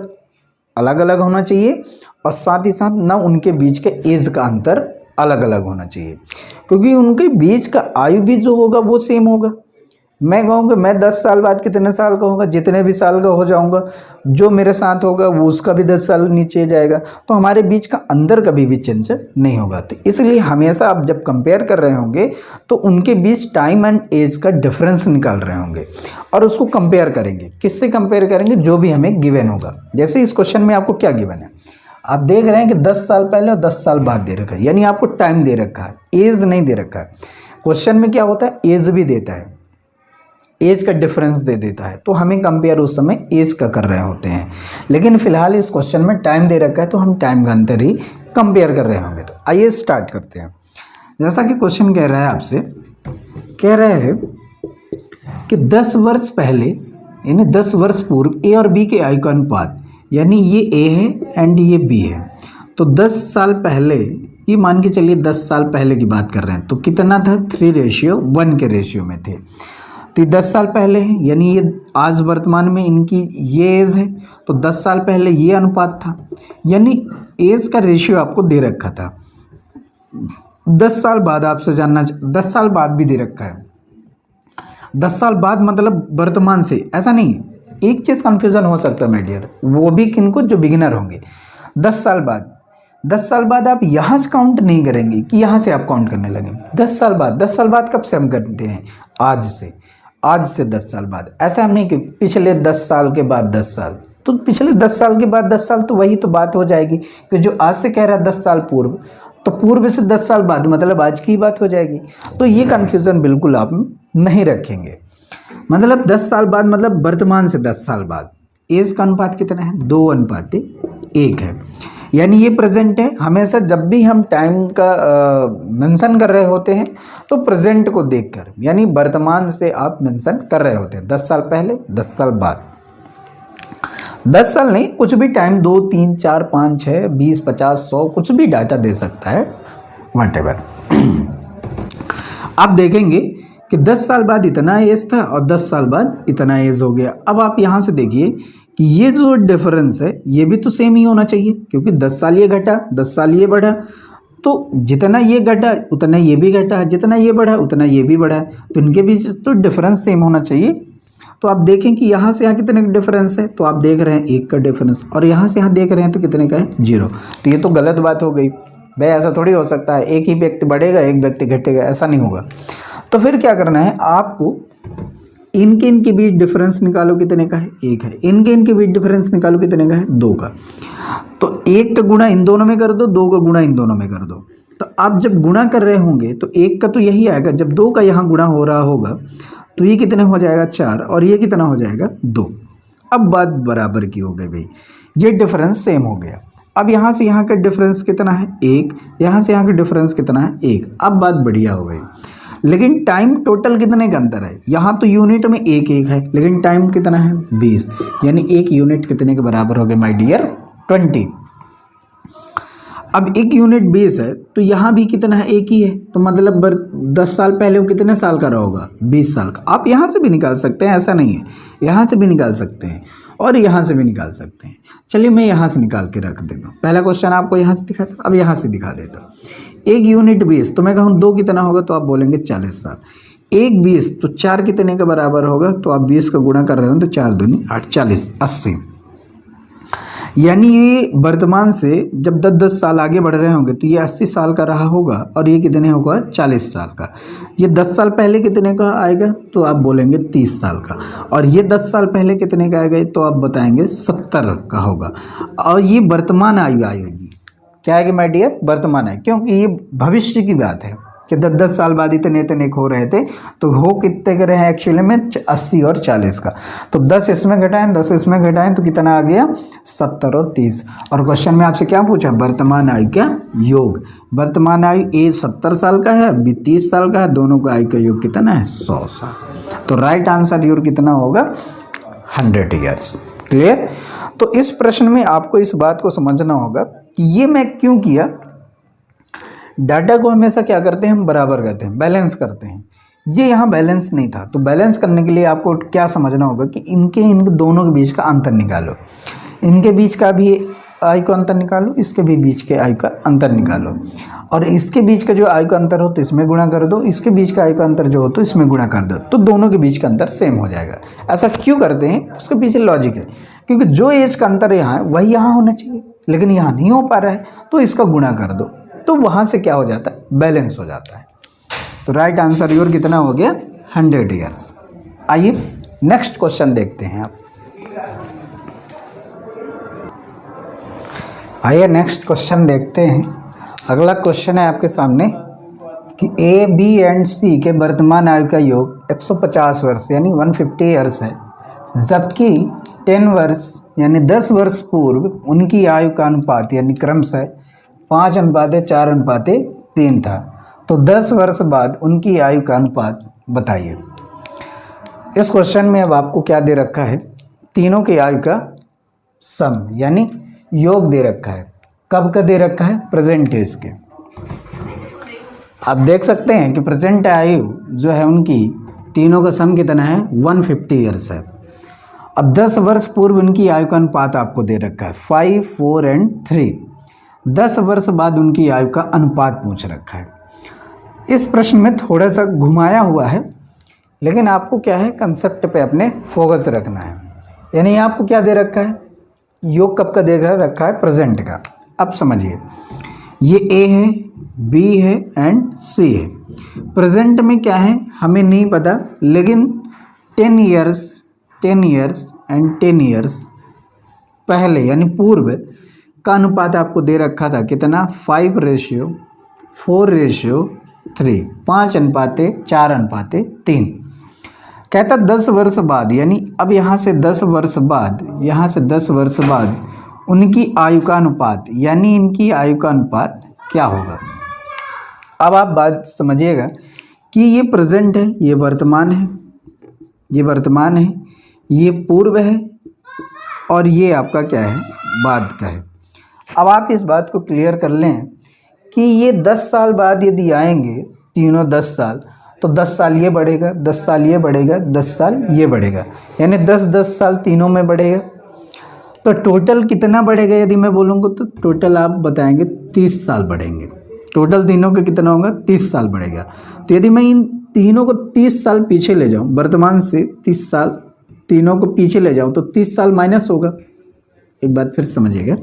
Speaker 1: अलग अलग होना चाहिए और साथ ही साथ ना उनके बीच के एज का अंतर अलग अलग होना चाहिए, क्योंकि उनके बीच का आयु भी जो होगा वो सेम होगा। मैं कहूँगा मैं 10 साल बाद कितने साल का होगा, जितने भी साल का हो जाऊँगा, जो मेरे साथ होगा वो उसका भी 10 साल नीचे जाएगा, तो हमारे बीच का अंदर कभी भी चेंज नहीं होगा। तो इसलिए हमेशा आप जब कंपेयर कर रहे होंगे तो उनके बीच टाइम एंड एज का डिफरेंस निकाल रहे होंगे और उसको कंपेयर करेंगे। किससे कंपेयर करेंगे? जो भी हमें गिवन होगा। जैसे इस क्वेश्चन में आपको क्या गिवन है, आप देख रहे हैं कि 10 साल पहले और 10 साल बाद दे रखा है, यानी आपको टाइम दे रखा है, एज नहीं दे रखा है। क्वेश्चन में क्या होता है, एज भी देता है, एज का डिफरेंस दे देता है, तो हमें कंपेयर उस समय एज का कर रहे होते हैं। लेकिन फिलहाल इस क्वेश्चन में टाइम दे रखा है तो हम टाइम का अंतर ही कंपेयर कर रहे होंगे। तो आइए स्टार्ट करते हैं। जैसा कि क्वेश्चन कह रहा है आपसे, कह रहा है कि 10 वर्ष पहले यानी 10 वर्ष पूर्व ए और बी के आयु का अनुपात, यानी ये ए है एंड ये बी है, तो 10 साल पहले, ये मान के चलिए 10 साल पहले की बात कर रहे हैं, तो कितना था, 3:1 के रेशियो में थे। तो ये 10 साल पहले है, यानी ये आज वर्तमान में इनकी ये एज है, तो 10 साल पहले ये अनुपात था, यानी एज का रेशियो आपको दे रखा था। 10 साल बाद आपसे जानना, 10 साल बाद भी दे रखा है। 10 साल बाद मतलब वर्तमान से, ऐसा नहीं। एक चीज़ कन्फ्यूज़न हो सकता है माय डियर, वो भी किनको, जो बिगिनर होंगे। 10 साल बाद, 10 साल बाद आप यहाँ से काउंट नहीं करेंगे कि यहाँ से आप काउंट करने लगेंगे। 10 साल बाद, 10 साल बाद कब से हम करते हैं, आज से 10 साल बाद। ऐसा हम नहीं कि पिछले 10 साल के बाद 10 साल, तो पिछले 10 साल के बाद 10 साल, तो वही तो बात हो जाएगी कि जो आज से कह रहा है 10 साल पूर्व, तो पूर्व से 10 साल बाद मतलब आज की बात हो जाएगी। तो ये कन्फ्यूज़न बिल्कुल आप नहीं रखेंगे। मतलब 10 साल बाद मतलब वर्तमान से 10 साल बाद। एज का अनुपात कितना है, 2:1 है, यानी ये प्रेजेंट है। हमेशा जब भी हम टाइम का मेंशन कर रहे होते हैं तो प्रेजेंट को देखकर, यानी वर्तमान से आप मेंशन कर रहे होते हैं। 10 साल पहले, 10 साल बाद, 10 साल नहीं, कुछ भी टाइम, 2, 3, 4, 5, 6, 20, 50, 100, कुछ भी डाटा दे सकता है, व्हाटएवर। आप देखेंगे कि 10 साल बाद इतना एज था और 10 साल बाद इतना एज हो गया। अब आप यहाँ से देखिए कि ये जो डिफरेंस है ये भी तो सेम ही होना चाहिए, क्योंकि 10 साल ये घटा, 10 साल ये बढ़ा, तो जितना ये घटा उतना ये भी घटा, जितना ये बढ़ा उतना ये भी बढ़ा, तो इनके बीच तो डिफरेंस सेम होना चाहिए। तो आप देखें कि यहाँ से यहाँ कितने का डिफरेंस है, तो आप देख रहे हैं 1 का डिफरेंस, और यहाँ से यहाँ देख रहे हैं तो कितने का है, 0। तो ये तो गलत बात हो गई भाई, ऐसा थोड़ी हो सकता है एक ही व्यक्ति बढ़ेगा एक व्यक्ति घटेगा, ऐसा नहीं होगा। तो फिर क्या करना है आपको, इनके बीच डिफरेंस निकालो कितने का है, 1 है। इनके बीच डिफरेंस निकालो कितने का है, 2 का। तो 1 का गुणा इन दोनों में कर दो, 2 का गुणा इन दोनों में कर दो। तो आप जब गुणा कर रहे होंगे तो 1 का तो यही आएगा, जब 2 का यहाँ गुणा हो रहा होगा तो ये कितने हो जाएगा, 4, और ये कितना हो जाएगा, 2। अब बात बराबर की हो गई भाई, ये डिफरेंस सेम हो गया। अब यहाँ से यहाँ का डिफरेंस कितना है, 1, यहाँ से यहाँ का डिफरेंस कितना है, 1। अब बात बढ़िया हो गई। लेकिन टाइम टोटल कितने का अंतर है, यहाँ तो यूनिट में एक एक है लेकिन टाइम कितना है 20, यानी एक यूनिट कितने के बराबर हो गए माय डियर 20। अब एक यूनिट 20 है तो यहाँ भी कितना है एक ही है, तो मतलब 10 साल पहले वो कितने साल का रहा होगा 20 साल का। आप यहाँ से भी निकाल सकते हैं, ऐसा नहीं है, यहाँ से भी निकाल सकते हैं और यहाँ से भी निकाल सकते हैं। चलिए मैं यहाँ से निकाल के रख देता हूँ, पहला क्वेश्चन आपको यहाँ से दिखा था, अब यहाँ से दिखा देता हूँ। एक यूनिट 20 तो मैं कहूँ 2 कितना होगा तो आप बोलेंगे 40 साल। एक 20 तो 4 कितने के बराबर होगा, तो आप 20 का गुणा कर रहे हो तो 4 दूनी 8, 40, 80। यानी ये वर्तमान से जब 10-10 साल आगे बढ़ रहे होंगे तो ये 80 साल का रहा होगा और ये कितने होगा 40 साल का। ये 10 साल पहले कितने का आएगा तो आप बोलेंगे 30 साल का, और ये 10 साल पहले कितने का आएगा तो आप बताएंगे 70 का होगा। और ये वर्तमान आयु आएगी, क्या आएगी माय डियर वर्तमान आयु, क्योंकि ये भविष्य की बात है कि 10-10 साल बाद इतने इतने हो रहे थे, तो हो कितने के रहे हैं एक्चुअली में 80 और 40 का। तो 10 इसमें घटाएं 10 इसमें घटाएं तो कितना आ गया 70 और 30। और क्वेश्चन में आपसे क्या पूछा, वर्तमान आयु क्या योग। वर्तमान आयु ए 70 साल का है, बी 30 साल का है, दोनों का आयु का योग कितना है 100 साल। तो राइट आंसर योर कितना होगा 100 ईयर्स। क्लियर। तो इस प्रश्न में आपको इस बात को समझना होगा कि ये मैं क्यों किया। डाटा को हमेशा क्या करते हैं हम बराबर करते हैं, बैलेंस करते हैं। ये यहाँ बैलेंस नहीं था, तो बैलेंस करने के लिए आपको क्या समझना होगा कि इनके दोनों के बीच का अंतर निकालो, इनके बीच का भी आयु का अंतर निकालो, इसके भी बीच के आयु का अंतर निकालो, और इसके बीच का जो आयु का अंतर हो तो इसमें गुणा कर दो, इसके बीच का आयु का अंतर जो हो तो इसमें गुणा कर दो, तो दोनों के बीच का अंतर सेम हो जाएगा। ऐसा क्यों करते हैं, उसके पीछे लॉजिक है, क्योंकि जो एज का अंतर यहाँ है वही यहाँ होना चाहिए, लेकिन यहाँ नहीं हो पा रहा है तो इसका गुणा कर दो, तो वहाँ से क्या हो जाता है बैलेंस हो जाता है। तो राइट आंसर योर कितना हो गया 100 ईयर्स। आइए नेक्स्ट क्वेश्चन देखते हैं आप। आइए नेक्स्ट क्वेश्चन देखते हैं। अगला क्वेश्चन है आपके सामने कि ए बी एंड सी के वर्तमान आयु का योग 150 वर्ष यानी 150 ईयर्स है, जबकि 10 वर्ष यानी 10 वर्ष पूर्व उनकी आयु का अनुपात यानी क्रमशः 5:4:3 था। तो 10 वर्ष बाद उनकी आयु का अनुपात बताइए। इस क्वेश्चन में अब आपको क्या दे रखा है, तीनों की आयु का सम यानी योग दे रखा है। कब का दे रखा है, प्रेजेंट एज के। आप देख सकते हैं कि प्रेजेंट आयु जो है उनकी तीनों का सम कितना है 150 ईयर्स है। अब 10 वर्ष पूर्व उनकी आयु का अनुपात आपको दे रखा है 5, 4 एंड 3। 10 वर्ष बाद उनकी आयु का अनुपात पूछ रखा है। इस प्रश्न में थोड़ा सा घुमाया हुआ है, लेकिन आपको क्या है कंसेप्ट पे अपने फोकस रखना है। यानी आपको क्या दे रखा है, योग कब का दे रखा है, प्रेजेंट का। अब समझिए, ये ए है, बी है एंड सी है। प्रेजेंट में क्या है हमें नहीं पता, लेकिन 10 ईयर्स एंड 10 ईयर्स पहले यानी पूर्व का अनुपात आपको दे रखा था कितना 5:4:3, 5:4:3। कहता 10 वर्ष बाद, यानी अब यहाँ से 10 वर्ष बाद उनकी आयु का अनुपात यानी इनकी आयु का अनुपात क्या होगा। अब आप बात समझिएगा कि ये प्रेजेंट है, ये वर्तमान है, ये पूर्व है और ये आपका क्या है बाद का है। अब आप इस बात को क्लियर कर लें कि ये 10 साल बाद यदि आएंगे तीनों 10 साल, तो 10 साल ये बढ़ेगा, 10 साल ये बढ़ेगा, 10 साल ये बढ़ेगा, यानी 10-10 साल तीनों में बढ़ेगा। तो टोटल कितना बढ़ेगा यदि मैं बोलूँगा तो टोटल आप बताएंगे 30 साल बढ़ेंगे। टोटल तीनों का कितना होगा 30 साल बढ़ेगा। तो यदि मैं इन तीनों को 30 साल पीछे ले जाऊँ, वर्तमान से 30 साल तीनों को पीछे ले जाऊँ, तो 30 साल माइनस होगा। एक बात फिर समझिएगा,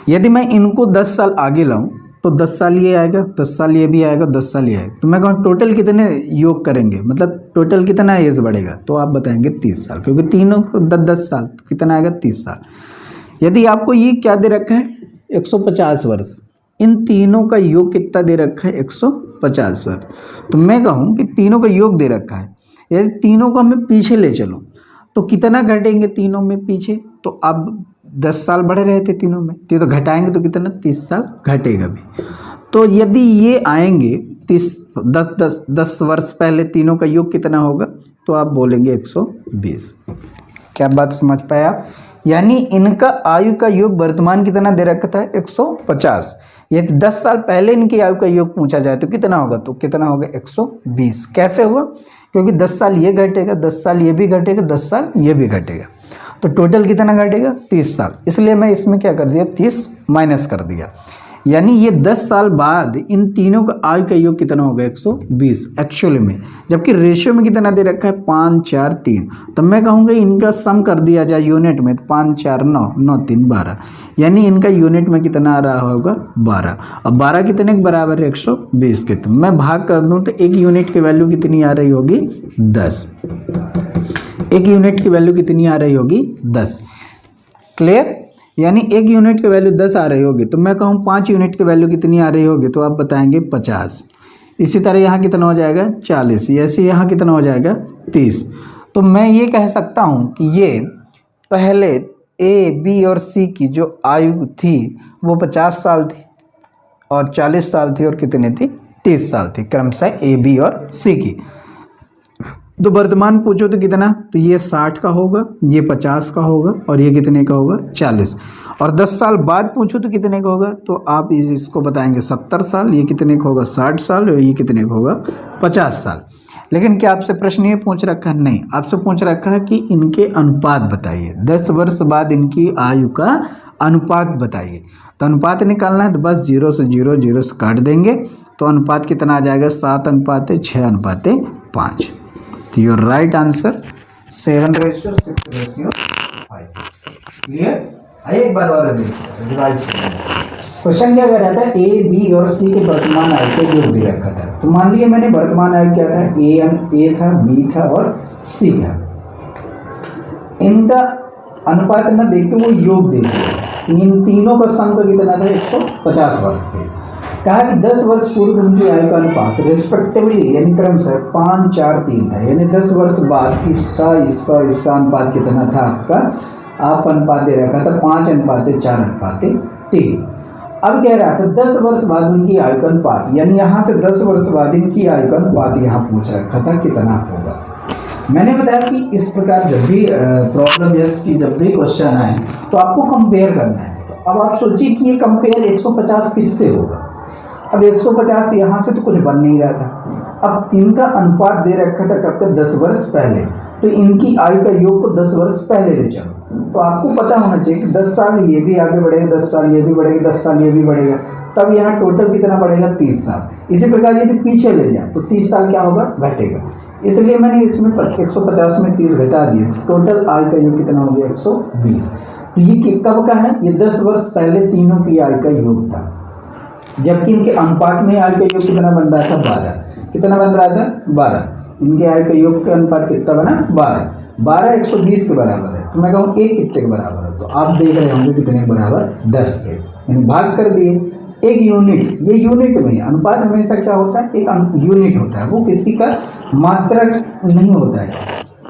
Speaker 1: यदि मैं इनको 10 साल आगे लाऊं तो 10 साल ये आएगा, 10 साल ये भी आएगा, 10 साल ये आएगा, तो मैं कहूँ टोटल कितने योग करेंगे, मतलब टोटल कितना एज बढ़ेगा, तो आप बताएंगे 30 साल, क्योंकि तीनों को 10-10 साल, तो कितना आएगा 30 साल। यदि आपको ये क्या दे रखा है 150 वर्ष, इन तीनों का योग कितना दे रखा है 150 वर्ष, तो मैं कहूँ कि तीनों का योग दे रखा है। यदि तीनों को हमें पीछे ले चलो तो कितना घटेंगे तीनों में पीछे, तो अब 10 साल बढ़ रहे थे तीनों में, तो घटाएंगे तो कितना 30 साल घटेगा भी। तो यदि ये आएंगे 10 वर्ष पहले तीनों का योग कितना होगा, तो आप बोलेंगे 120। क्या बात समझ पाए आप? यानी इनका आयु का योग वर्तमान कितना दे रखा था 150। यदि 10 साल पहले इनकी आयु का योग पूछा जाए तो कितना होगा, तो कितना होगा 120। कैसे हुआ? क्योंकि 10 साल ये घटेगा, 10 साल ये भी घटेगा, 10 साल ये भी घटेगा, तो टोटल कितना घटेगा 30 साल। इसलिए मैं इसमें क्या कर दिया 30 माइनस कर दिया। यानी ये 10 साल बाद इन तीनों का आयु का योग कितना होगा 120 एक्चुअली में, जबकि रेशियो में कितना दे रखा है 5 4 3। तो मैं कहूँगा इनका सम कर दिया जाए यूनिट में, 5 4 9 9 3 12, यानी इनका यूनिट में कितना आ रहा होगा 12। अब 12 कितने के बराबर है 120 के, तो मैं भाग कर दूँ तो एक यूनिट की वैल्यू कितनी आ रही होगी 10। एक यूनिट की वैल्यू कितनी आ रही होगी 10। क्लियर? यानी एक यूनिट की वैल्यू 10 आ रही होगी, तो मैं कहूँ 5 यूनिट की वैल्यू कितनी आ रही होगी, तो आप बताएंगे 50। इसी तरह यहाँ कितना हो जाएगा 40, ऐसे यहाँ कितना हो जाएगा 30। तो मैं ये कह सकता हूँ कि ये पहले ए बी और सी की जो आयु थी वो 50 साल थी और 40 साल थी और कितनी थी 30 साल थी, क्रमशः ए बी और सी की। तो वर्तमान पूछो तो कितना, तो ये 60 का होगा, ये 50 का होगा और ये कितने का होगा 40। और 10 साल बाद पूछो तो कितने का होगा, तो आप इसको बताएंगे 70 साल, ये कितने का होगा 60 साल और ये कितने का होगा 50 साल। लेकिन क्या आपसे प्रश्न ये पूछ रखा है? नहीं, आपसे पूछ रखा है कि इनके अनुपात बताइए, 10 वर्ष बाद इनकी आयु का अनुपात बताइए। तो अनुपात निकालना है तो बस 0 से 0 0 से काट देंगे, तो अनुपात कितना आ जाएगा 7:6:5। तो योर राइट आंसर 7:6:5। क्लियर? आइए एक बार और रिवाइज क्वेश्चन क्या कह रहा था, ए बी और सी के वर्तमान आयु को योग दे रखा था। तो मान लिया मैंने वर्तमान आयु क्या था, ए था, बी था और सी था। इनका अनुपात न देख के वो योग दे दिया, इन तीनों का सम का कितना था 150 वर्ष के। कहा कि 10 वर्ष पूर्व उनकी आयु का अनुपात रिस्पेक्टिवली यानी क्रमशः 5 4 3 था। यानी 10 वर्ष बाद इसका अनुपात कितना था आपका, आप अनुपात दे रखा था 5:4:3। अब कह रहा था 10 वर्ष बाद उनकी आयु का अनुपात, यानी यहाँ से 10 वर्ष बाद इनकी आयु का अनुपात यहाँ पूछ रखा था कितना होगा। मैंने बताया कि इस प्रकार जब भी प्रॉब्लम की जब भी क्वेश्चन आए तो आपको कंपेयर करना है। तो अब आप सोचिए कि ये कंपेयर 150 किससे होगा। अब 150 यहाँ से तो कुछ बन नहीं रहा था। अब इनका अनुपात दे रखा था कब तक 10 वर्ष पहले, तो इनकी आयु का योग को 10 वर्ष पहले ले चलो। तो आपको पता होना चाहिए कि 10 साल ये भी आगे बढ़ेगा, 10 साल ये भी बढ़ेगा, 10 साल ये भी बढ़ेगा, तब यहाँ टोटल कितना बढ़ेगा 30 साल। इसी प्रकार यदि पीछे ले जाए तो 30 साल क्या होगा घटेगा। इसलिए मैंने इसमें 150 में 30 घटा दिए, टोटल आयु का योग कितना हो गया 120। तो ये कब का है, ये 10 वर्ष पहले तीनों की आयु का योग था, जबकि इनके अनुपात में आयु का योग कितना बन रहा था 12। कितना बन रहा था 12। इनके आयु का योग का अनुपात कितना बना 12। 12 120 के बराबर है। तो मैं कहूँ एक कितने के बराबर है, तो आप देख रहे होंगे कितने के बराबर 10 के, यानी भाग कर दिए। एक यूनिट, ये यूनिट में अनुपात हमेशा क्या होता है, एक यूनिट होता है, वो किसी का मात्रक नहीं होता है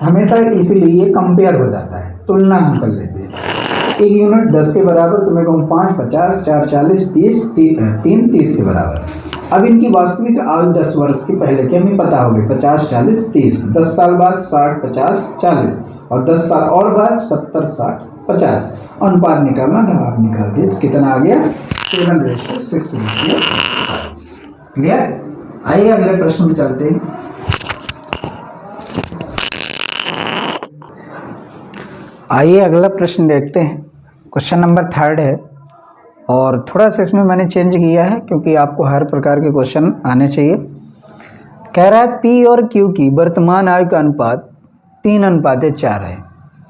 Speaker 1: हमेशा, इसीलिए ये कंपेयर हो जाता है, तुलना हम कर लेते हैं। एक यूनिट 10 के बराबर, तो मैं कहूँ 5 50 4 40 30 3 30 के बराबर। अब इनकी वास्तविक आयु 10 वर्ष के पहले की हमें पता होगी 50 40 30, 10 साल बाद 60 50 40 और 10 साल और बाद 70 60 50। अनुपात निकालना था, आप निकाल दिए, कितना आ गया 7:6:5। क्लियर? आइए अगले प्रश्न में चलते हैं। आइए अगला प्रश्न देखते हैं। क्वेश्चन नंबर 3 है और थोड़ा सा इसमें मैंने चेंज किया है क्योंकि आपको हर प्रकार के क्वेश्चन आने चाहिए। कह रहा है पी और क्यू की वर्तमान आयु का अनुपात 3:4 है,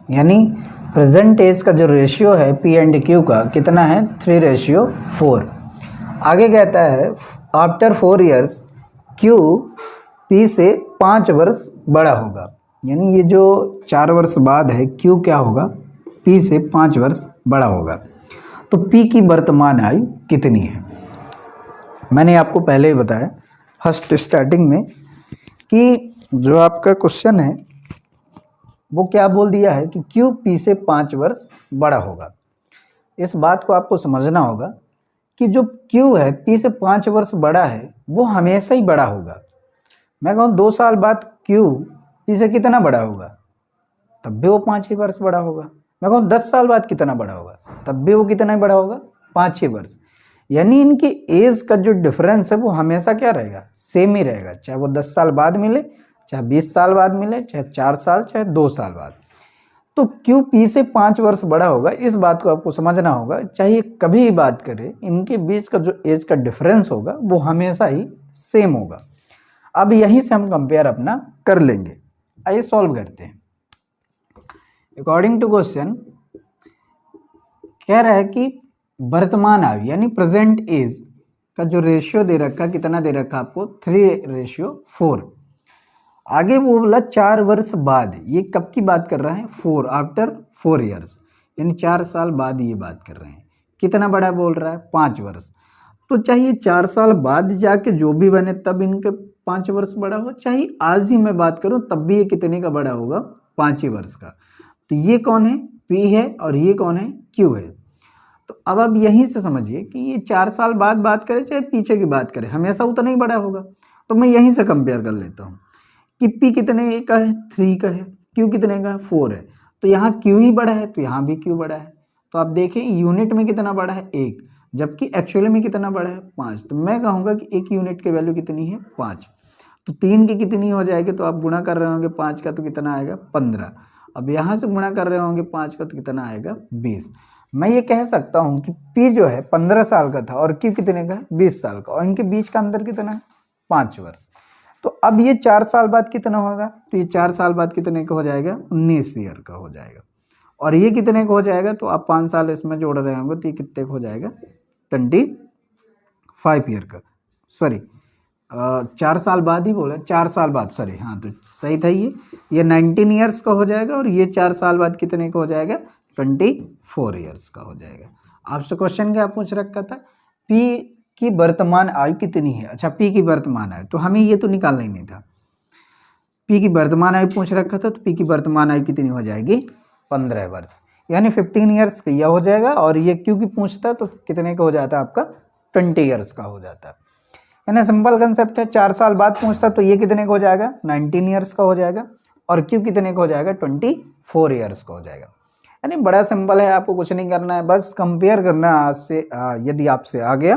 Speaker 1: यानी प्रेजेंट एज का जो रेशियो है पी एंड क्यू का कितना है 3:4। आगे कहता है आफ्टर 4 ईयर्स क्यू पी से 5 वर्ष बड़ा होगा, यानी ये जो 4 वर्ष बाद है क्यू क्या होगा पी से 5 वर्ष बड़ा होगा। तो पी की वर्तमान आयु कितनी है। मैंने आपको पहले ही बताया फर्स्ट स्टार्टिंग में कि जो आपका क्वेश्चन है वो क्या बोल दिया है कि क्यू पी से 5 वर्ष बड़ा होगा। इस बात को आपको समझना होगा कि जो Q है P से 5 वर्ष बड़ा है वो हमेशा ही बड़ा होगा। मैं कहूँ 2 साल बाद Q P से कितना बड़ा होगा, तब भी वो 5 ही वर्ष बड़ा होगा। मैं कहूँ 10 साल बाद कितना बड़ा होगा, तब भी वो कितना ही बड़ा होगा, 5 ही वर्ष। यानी इनकी एज का जो डिफरेंस है वो हमेशा क्या रहेगा, सेम ही रहेगा, चाहे वो 10 साल बाद मिले, चाहे 20 साल बाद मिले, चाहे 4 साल, चाहे 2 साल बाद। तो क्यों P से 5 वर्ष बड़ा होगा, इस बात को आपको समझना होगा। चाहे कभी ही बात करें, इनके बीच का जो एज का डिफरेंस होगा वो हमेशा ही सेम होगा। अब यहीं से हम कंपेयर अपना कर लेंगे। आइए सॉल्व करते हैं। अकॉर्डिंग टू क्वेश्चन कह रहा है कि वर्तमान आयु यानी प्रेजेंट एज का जो रेशियो दे रखा, कितना दे रखा आपको, 3:4। आगे वो बोला 4 वर्ष बाद, ये कब की बात कर रहा है, 4 आफ्टर 4 ईयर्स, यानी 4 साल बाद ये बात कर रहे हैं। कितना बड़ा बोल रहा है, 5 वर्ष। तो चाहिए 4 साल बाद जाके जो भी बने तब इनके 5 वर्ष बड़ा हो, चाहे आज ही मैं बात करूं तब भी ये कितने का बड़ा होगा, 5 ही वर्ष का। तो ये कौन है, P है, और ये कौन है, Q है। तो अब आप यहीं से समझिए कि ये 4 साल बाद बात करें चाहे पीछे की बात करें, हमेशा उतना ही बड़ा होगा। तो मैं यहीं से कंपेयर कर लेता हूँ कि P कितने का है, 3 का है, Q कितने का है, 4 है। तो यहाँ Q ही बड़ा है तो यहाँ भी Q बड़ा है। तो आप देखें यूनिट में कितना बड़ा है, 1, जबकि एक्चुअली में कितना बड़ा है, 5। तो मैं कहूँगा कि एक यूनिट की वैल्यू कितनी है, 5। तो 3 की कितनी हो जाएगी, तो आप गुणा कर रहे होंगे 5 का तो कितना आएगा, 15। अब यहाँ से गुणा कर रहे होंगे 5 का तो कितना आएगा, 20। मैं ये कह सकता हूँ कि P जो है 15 साल का था और Q कितने का है, 20 साल का, और इनके बीच का अंतर कितना है, 5 वर्ष। तो अब ये 4 साल बाद कितना होगा, तो ये 4 साल बाद कितने का हो जाएगा, 19 ईयर का हो जाएगा। और ये कितने का हो जाएगा, तो आप 5 साल इसमें जोड़ रहे होंगे तो ये कितने का हो जाएगा, 25 ईयर का। सॉरी 4 साल बाद ही बोला, 4 साल बाद, सॉरी, हाँ तो सही था। ये 19 ईयर्स का हो जाएगा, और ये 4 साल बाद कितने का हो जाएगा, 24 ईयर्स का हो जाएगा। आपसे क्वेश्चन क्या पूछ रखा था, P की वर्तमान आयु कितनी है। अच्छा, P की वर्तमान आयु, तो हमें ये तो निकालना ही नहीं था। P की वर्तमान आयु पूछ रखा था, तो P की वर्तमान आयु कितनी हो जाएगी, 15 वर्ष, यानी 15 ईयर्स का यह हो जाएगा। और ये क्योंकि पूछता तो कितने का हो जाता, आपका 20 ईयर्स का हो जाता। यानी सिंपल कंसेप्ट है। 4 साल बाद पूछता तो ये कितने का हो जाएगा, 19 ईयर्स का हो जाएगा, और Q कितने का हो जाएगा, 24 ईयर्स का हो जाएगा। यानी बड़ा सिंपल है, आपको कुछ नहीं करना है, बस कंपेयर करना है। आज से यदि आपसे आ गया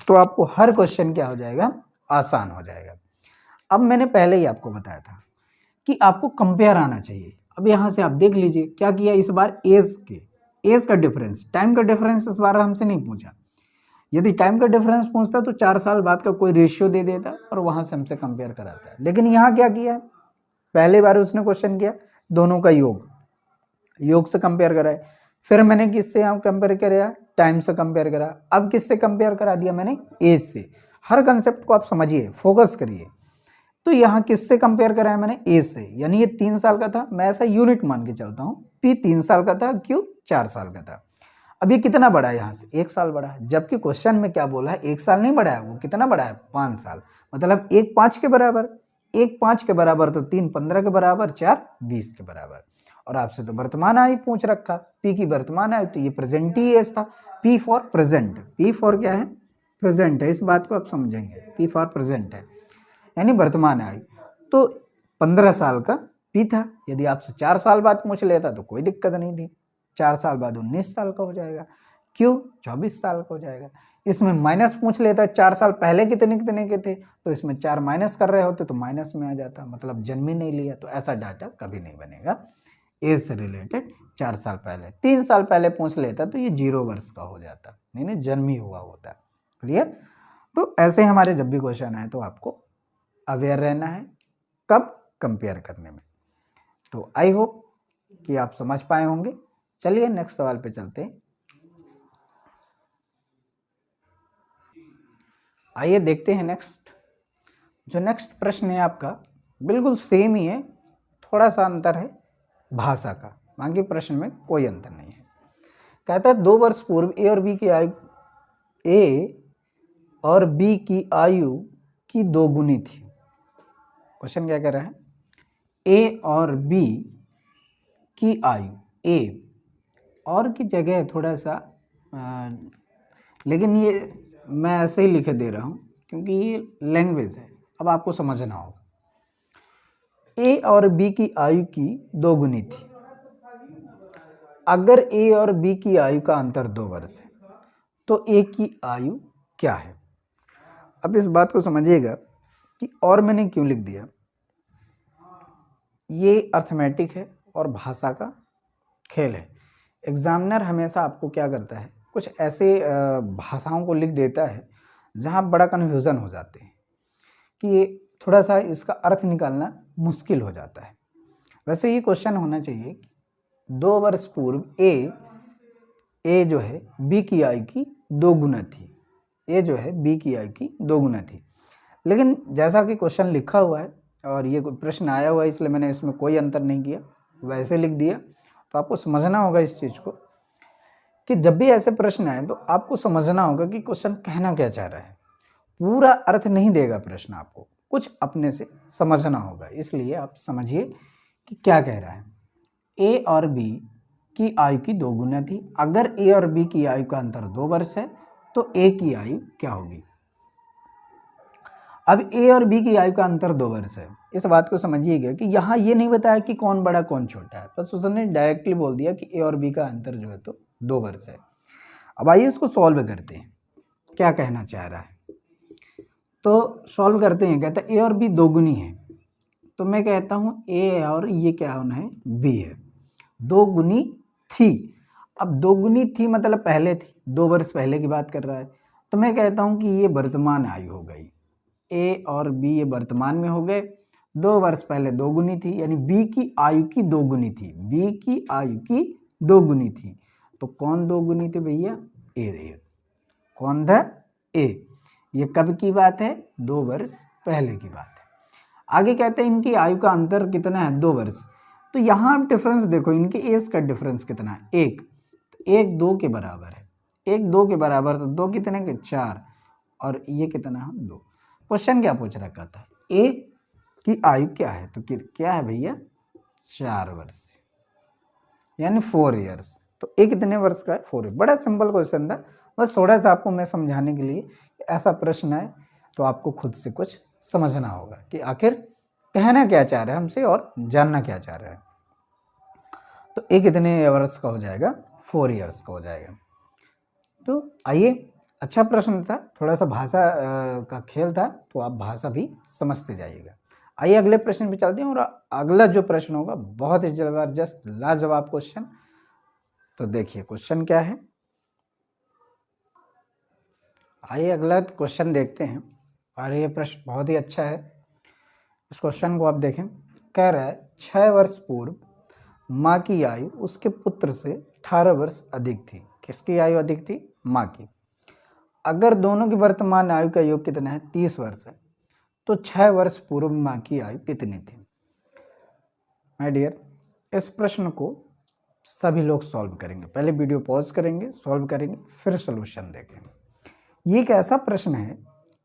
Speaker 1: तो आपको हर क्वेश्चन क्या हो जाएगा, आसान हो जाएगा। अब मैंने पहले ही आपको बताया था कि आपको कंपेयर आना चाहिए। अब यहाँ से आप देख लीजिए क्या किया इस बार, एज का डिफरेंस, टाइम का डिफरेंस इस बार हमसे नहीं पूछा। यदि टाइम का डिफरेंस पूछता तो 4 साल बाद का कोई रेशियो दे देता और वहां से हमसे कंपेयर कराता है। लेकिन यहाँ क्या किया, पहले बार उसने क्वेश्चन किया दोनों का योग से कंपेयर कराए, फिर मैंने किससे यहाँ कंपेयर कराया, टाइम से कंपेयर करा, अब किससे कंपेयर करा दिया मैंने, एज से। हर कंसेप्ट को आप समझिए, फोकस करिए। तो यहाँ किससे कंपेयर कराया मैंने, एज से, यानी ये 3 साल का था, मैं ऐसा यूनिट मान के चलता हूँ, P 3 साल का था, Q 4 साल का था। अब ये कितना बड़ा है, यहाँ से 1 साल बड़ा है, जबकि क्वेश्चन में क्या बोला है, 1 साल नहीं बड़ा है, वो कितना बड़ा है, 5 साल, मतलब 1 5 के बराबर, 1 5 के बराबर तो 3 15 के बराबर, 4 20 के बराबर। और आपसे तो वर्तमान आयु पूछ रखा, P की वर्तमान आयु, तो ये प्रेजेंट ही एज था, P for present, P for क्या है, प्रेजेंट है, इस बात को आप समझेंगे, P फॉर प्रेजेंट है, यानी वर्तमान आयु। तो 15 साल का P था। यदि आपसे 4 साल बाद पूछ लेता तो कोई दिक्कत नहीं थी, 4 साल बाद 19 साल का हो जाएगा, Q 24 साल का हो जाएगा। इसमें माइनस पूछ लेता, 4 साल पहले कितने कितने के थे, तो इसमें 4 माइनस कर रहे होते तो माइनस में आ जाता, मतलब जन्म ही नहीं लिया, तो ऐसा डाटा कभी नहीं बनेगा। एज से रिलेटेड 4 साल पहले, 3 साल पहले पूछ लेता तो ये 0 वर्ष का हो जाता, नहीं जन्म ही हुआ होता। क्लियर। तो ऐसे हमारे जब भी क्वेश्चन आए तो आपको अवेयर रहना है, कब, कंपेयर करने में। तो आई होप कि आप समझ पाए होंगे। चलिए नेक्स्ट सवाल पे चलते हैं। आइए देखते हैं नेक्स्ट। जो नेक्स्ट प्रश्न है आपका बिल्कुल सेम ही है, थोड़ा सा अंतर है भाषा का, बाकी प्रश्न में कोई अंतर नहीं है। कहता है 2 वर्ष पूर्व ए और बी की आयु, ए और बी की आयु की दोगुनी थी। क्वेश्चन क्या कह रहा है, ए और बी की आयु, ए और की जगह थोड़ा सा लेकिन ये मैं ऐसे ही लिखे दे रहा हूँ क्योंकि ये लैंग्वेज है। अब आपको समझना होगा। ए और बी की आयु की 2 गुनी थी। अगर ए और बी की आयु का अंतर 2 वर्ष है तो ए की आयु क्या है? अब इस बात को समझिएगा कि और मैंने क्यों लिख दिया। ये अर्थमेटिक है और भाषा का खेल है। एग्जामिनर हमेशा आपको क्या करता है, कुछ ऐसे भाषाओं को लिख देता है जहाँ बड़ा कन्फ्यूज़न हो जाते हैं कि थोड़ा सा इसका अर्थ निकालना मुश्किल हो जाता है। वैसे ये क्वेश्चन होना चाहिए कि 2 वर्ष पूर्व ए जो है बी की आयु की 2 गुना थी। ए जो है बी की आयु की 2 गुना थी। लेकिन जैसा कि क्वेश्चन लिखा हुआ है और ये प्रश्न आया हुआ है, इसलिए मैंने इसमें कोई अंतर नहीं किया, वैसे लिख दिया। तो आपको समझना होगा इस चीज़ को कि जब भी ऐसे प्रश्न आए तो आपको समझना होगा कि क्वेश्चन कहना क्या चाह रहा है। पूरा अर्थ नहीं देगा प्रश्न, आपको कुछ अपने से समझना होगा। इसलिए आप समझिए कि क्या कह रहा है। ए और बी की आयु की 2 गुना थी। अगर ए और बी की आयु का अंतर 2 वर्ष है तो ए की आयु क्या होगी? अब ए और बी की आयु का अंतर 2 वर्ष है। इस बात को समझिएगा कि यहाँ ये नहीं बताया कि कौन बड़ा कौन छोटा है, बस उसने डायरेक्टली बोल दिया कि ए और बी का अंतर जो है तो 2 वर्ष है। अब आइए इसको सॉल्व करते हैं, क्या कहना चाह रहा है। तो सॉल्व करते हैं। कहता है ए और बी 2 गुनी है, तो मैं कहता हूँ ए और ये क्या होना है, बी है। 2 गुनी थी। अब 2 गुनी थी मतलब पहले थी, 2 वर्ष पहले की बात कर रहा है। तो मैं कहता हूँ कि ये वर्तमान आयु हो गई। ए और बी ये वर्तमान में हो गए। 2 वर्ष पहले 2 गुनी थी, यानी बी की आयु की 2 गुनी थी। बी की आयु की 2 गुनी थी। तो कौन 2 गुनी थे भैया? ए। कौन था? ए। ये कब की बात है? 2 वर्ष पहले की बात है। आगे कहते हैं इनकी आयु का अंतर कितना है? 2 वर्ष। तो यहाँ आप डिफरेंस देखो, इनके एज का डिफरेंस कितना है? 1। तो 1 2 के बराबर है। 1 2 के बराबर, तो 2 कितने के? 4। और ये कितना है? 2। क्वेश्चन क्या पूछ रखा था? ए की आयु क्या है? तो क्या है भैया? 4 वर्ष, यानी 4 ईयर्स। तो ए कितने वर्ष का है? 4। बड़ा सिंपल क्वेश्चन था, बस थोड़ा सा आपको मैं समझाने के लिए। ऐसा प्रश्न है तो आपको खुद से कुछ समझना होगा कि आखिर कहना क्या चाह रहा है हमसे और जानना क्या चाह रहा है। तो ए कितने वर्ष का हो जाएगा? 4 ईयर्स का हो जाएगा। तो आइए, अच्छा प्रश्न था, थोड़ा सा भाषा का खेल था, तो आप भाषा भी समझते जाइएगा। आइए अगले प्रश्न पे चलते हैं। और अगला जो प्रश्न होगा बहुत ही जबरदस्त लाजवाब क्वेश्चन। तो देखिए क्वेश्चन क्या है। आइए अगला क्वेश्चन देखते हैं। और ये प्रश्न बहुत ही अच्छा है। इस क्वेश्चन को आप देखें। कह रहा है 6 वर्ष पूर्व माँ की आयु उसके पुत्र से 18 वर्ष अधिक थी। किसकी आयु अधिक थी? माँ की। अगर दोनों की वर्तमान आयु का योग कितना है? 30 वर्ष है, तो 6 वर्ष पूर्व माँ की आयु कितनी थी? माय डियर, इस प्रश्न को सभी लोग सॉल्व करेंगे। पहले वीडियो पॉज करेंगे, सॉल्व करेंगे, फिर सॉल्यूशन देखेंगे। ये एक ऐसा प्रश्न है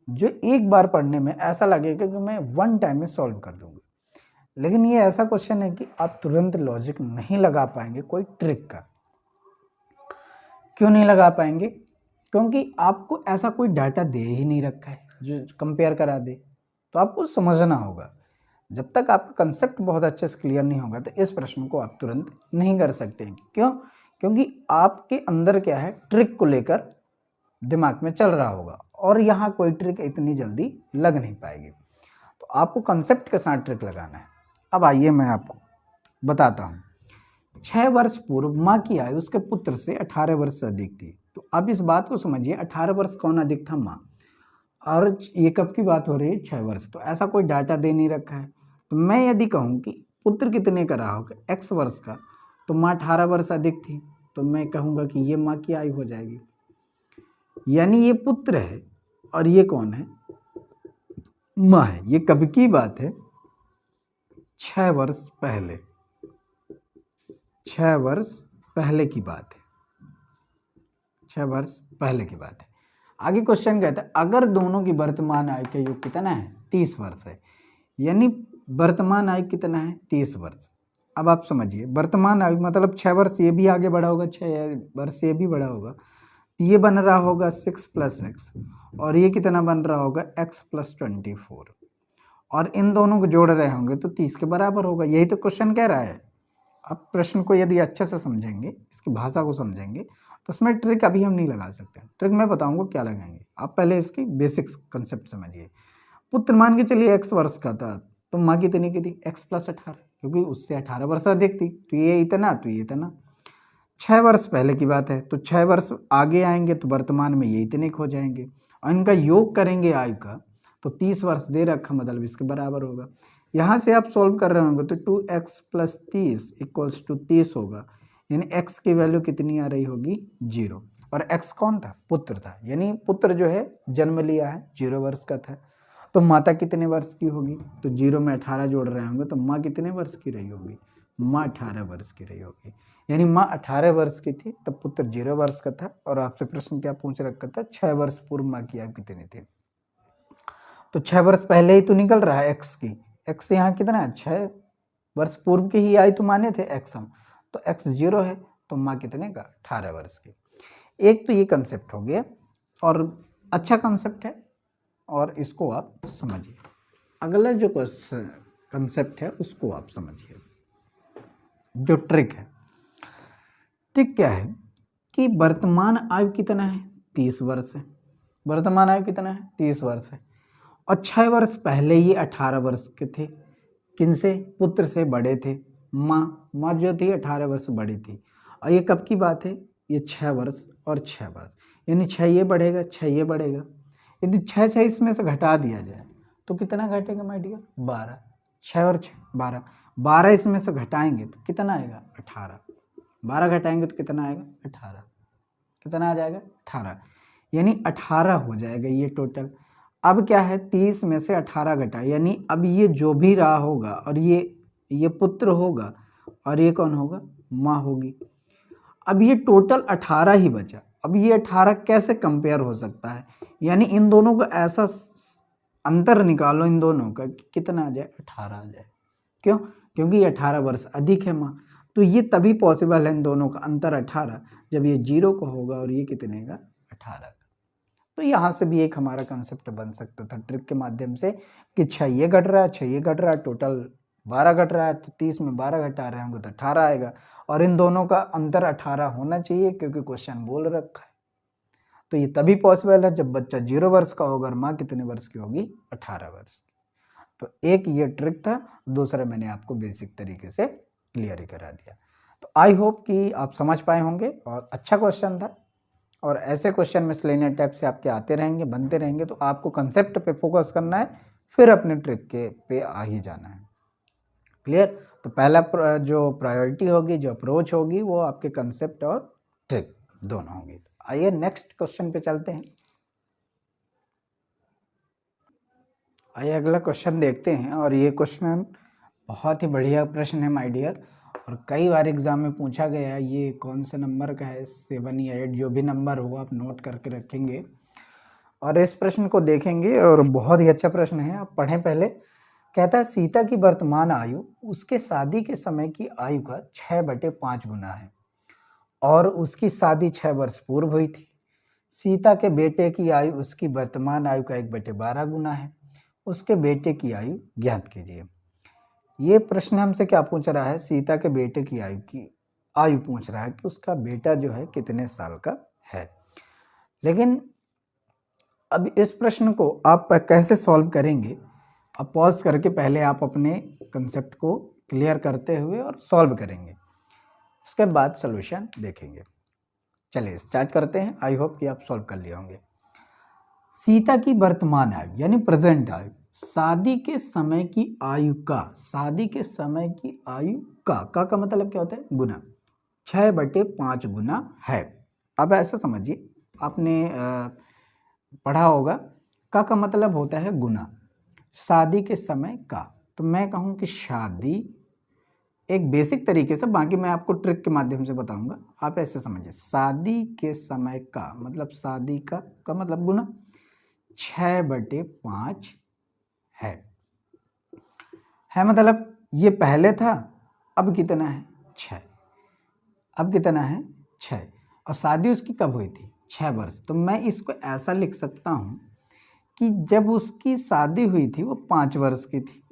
Speaker 1: जो एक बार पढ़ने में ऐसा लगेगा कि मैं 1 टाइम में सॉल्व कर दूंगा, लेकिन ये ऐसा क्वेश्चन है कि आप तुरंत लॉजिक नहीं लगा पाएंगे कोई ट्रिक का। क्यों नहीं लगा पाएंगे? क्योंकि आपको ऐसा कोई डाटा दे ही नहीं रखा है जो कंपेयर करा दे। तो आपको समझना होगा। जब तक आपका कंसेप्ट बहुत अच्छे से क्लियर नहीं होगा तो इस प्रश्न को आप तुरंत नहीं कर सकते। क्यों? क्योंकि आपके अंदर क्या है, ट्रिक को लेकर दिमाग में चल रहा होगा, और यहाँ कोई ट्रिक इतनी जल्दी लग नहीं पाएगी। तो आपको कंसेप्ट के साथ ट्रिक लगाना है। अब आइए मैं आपको बताता हूँ। 6 वर्ष पूर्व माँ की आयु उसके पुत्र से 18 वर्ष से अधिक थी। तो अब इस बात को समझिए, 18 वर्ष कौन अधिक था? माँ। और ये कब की बात हो रही है? 6 वर्ष। तो ऐसा कोई डाटा दे नहीं रखा है। तो मैं यदि कहूँ कि पुत्र कितने का रहा होगा? x वर्ष का, तो माँ 18 वर्ष अधिक थी, तो मैं कहूँगा कि ये माँ की आयु हो जाएगी। यानी ये पुत्र है और ये कौन है? माँ है। ये कब की बात है? 6 वर्ष पहले। 6 वर्ष पहले की बात है। 6 वर्ष पहले की बात है। आगे क्वेश्चन कहता है अगर दोनों की वर्तमान आयु का योग कितना है? 30 वर्ष है। यानी वर्तमान आयु कितना है? 30 वर्ष। अब आप समझिए, वर्तमान आयु मतलब 6 वर्ष ये भी आगे बढ़ा होगा, 6 वर्ष ये भी बढ़ा होगा, ये बन रहा होगा 6 + x, और ये कितना बन रहा होगा x + 24, और इन दोनों को जोड़ रहे होंगे तो 30 के बराबर होगा। यही तो क्वेश्चन कह रहा है। अब प्रश्न को यदि अच्छे से समझेंगे, इसकी भाषा को समझेंगे, तो इसमें ट्रिक अभी हम नहीं लगा सकते। ट्रिक मैं बताऊंगा क्या लगाएंगे, आप पहले इसकी बेसिक्स कंसेप्ट समझिए। पुत्र मान के चलिए x वर्ष का था, तो माँ कितनी की थी? x + 18, क्योंकि उससे 18 वर्ष अधिक थी, तो ये इतना, तो ये इतना। 6 वर्ष पहले की बात है, तो 6 वर्ष आगे आएंगे तो वर्तमान में ये इतने हो जाएंगे, और इनका योग करेंगे आयु का, तो 30 वर्ष दे रखा, मतलब इसके बराबर होगा। यहाँ से आप सॉल्व कर रहे होंगे तो 2x + 30 = 30 होगा, यानी x की वैल्यू कितनी आ रही होगी? 0। और x कौन था? पुत्र था, यानी पुत्र जो है जन्म लिया है, 0 वर्ष का था। तो माता कितने वर्ष की होगी? तो 0 में 18 जोड़ रहे होंगे, तो माँ कितने वर्ष की रही होगी? माँ 18 वर्ष की रही होगी, यानी माँ 18 वर्ष की थी, तब पुत्र 0 वर्ष का था। और आपसे प्रश्न क्या पूछ रखा था? 6 वर्ष पूर्व माँ की आयु कितनी थी? तो 6 वर्ष पहले ही तो निकल रहा है x की, x यहाँ कितना है? 6 वर्ष पूर्व की ही आयु तो माने थे x हम, तो x 0 है, तो माँ कितने का? 18 वर्ष की। एक तो ये कंसेप्ट हो गया, और अच्छा कंसेप्ट है, और इसको आप समझिए। अगला जो कंसेप्ट है उसको आप समझिए, जो ट्रिक है। ट्रिक क्या है कि वर्तमान आयु कितना है? 30 वर्ष है। वर्तमान आयु कितना है? 30 वर्ष है, और 6 वर्ष पहले ये 18 वर्ष के थे। किनसे? पुत्र से बड़े थे। माँ जो थी 18 वर्ष बड़ी थी। और ये कब की बात है? ये 6 वर्ष और 6 वर्ष, यानी 6 ये बढ़ेगा, 6 ये बढ़ेगा। यदि 6 इसमें से घटा दिया जाए तो कितना घटेगा माय डियर? 12। 6 और 6 12, 12 इसमें से घटाएंगे तो कितना आएगा? 18। 12 घटाएंगे तो कितना आएगा? 18। कितना आ जाएगा? 18, यानी 18 हो जाएगा ये टोटल। अब क्या है? 30 में से 18 घटा, यानी अब ये जो भी रहा होगा, और ये पुत्र होगा, और ये कौन होगा? माँ होगी। अब ये टोटल 18 ही बचा। अब ये 18 कैसे कंपेयर हो सकता है? यानी इन दोनों का ऐसा अंतर निकालो, इन दोनों का कितना आ जाए? 18 आ जाए। क्यों? क्योंकि ये 18 वर्ष अधिक है माँ, तो ये तभी पॉसिबल है इन दोनों का अंतर 18, जब ये 0 का होगा और ये कितने का? 18 का। तो यहाँ से भी एक हमारा कंसेप्ट बन सकता था ट्रिक के माध्यम से, कि 6 ये घट रहा है, 6 ये घट रहा है, टोटल 12 घट रहा है, तो 30 में 12 घटा रहे होंगे तो 18 आएगा, और इन दोनों का अंतर 18 होना चाहिए, क्योंकि क्वेश्चन बोल रखा है। तो ये तभी पॉसिबल है जब बच्चा 0 वर्ष का होगा और माँ कितने वर्ष की होगी? 18 वर्ष की। तो एक ये ट्रिक था, दूसरा मैंने आपको बेसिक तरीके से क्लियर ही करा दिया। तो आई होप कि आप समझ पाए होंगे, और अच्छा क्वेश्चन था, और ऐसे क्वेश्चन मिसलेनियर टाइप से आपके आते रहेंगे, बनते रहेंगे। तो आपको कंसेप्ट पे फोकस करना है, फिर अपने ट्रिक के पे आ ही जाना है। क्लियर? तो पहला जो प्रायोरिटी होगी, जो अप्रोच होगी, वो आपके कंसेप्ट और ट्रिक दोनों होंगे। आइए नेक्स्ट क्वेश्चन पे चलते हैं। आइए अगला क्वेश्चन देखते हैं, और ये क्वेश्चन बहुत ही बढ़िया प्रश्न है माय डियर, और कई बार एग्जाम में पूछा गया है। ये कौन से नंबर का है? 7 या 8, जो भी नंबर हो आप नोट करके रखेंगे, और इस प्रश्न को देखेंगे, और बहुत ही अच्छा प्रश्न है, आप पढ़ें पहले। कहता है सीता की वर्तमान आयु उसके शादी के समय की आयु का 6/5 गुना है, और उसकी शादी 6 वर्ष पूर्व हुई थी। सीता के बेटे की आयु उसकी वर्तमान आयु का 1/12 गुना है। उसके बेटे की आयु ज्ञात कीजिए। ये प्रश्न हमसे क्या पूछ रहा है? सीता के बेटे की आयु पूछ रहा है, कि उसका बेटा जो है कितने साल का है। लेकिन अब इस प्रश्न को आप कैसे सॉल्व करेंगे? अब पॉज करके पहले आप अपने कंसेप्ट को क्लियर करते हुए और सॉल्व करेंगे, इसके बाद सॉल्यूशन देखेंगे। चलिए स्टार्ट करते हैं। आई होप कि आप सॉल्व कर लिए होंगे। सीता की वर्तमान आयु यानी प्रेजेंट आयु, शादी के समय की आयु का, शादी के समय की आयु का मतलब क्या होता है? गुना। 6/5 गुना है। अब ऐसा समझिए, आपने पढ़ा होगा, का मतलब होता है गुना, शादी के समय का। तो मैं कहूँ कि शादी, एक बेसिक तरीके से, बाकी मैं आपको ट्रिक के माध्यम से बताऊंगा, आप ऐसे समझिए। शादी के समय का मतलब शादी का मतलब गुना 6/5 है मतलब ये पहले था, अब कितना है? 6। अब कितना है? 6। और शादी उसकी कब हुई थी? 6 वर्ष। तो मैं इसको ऐसा लिख सकता हूँ कि जब उसकी शादी हुई थी वो 5 वर्ष की थी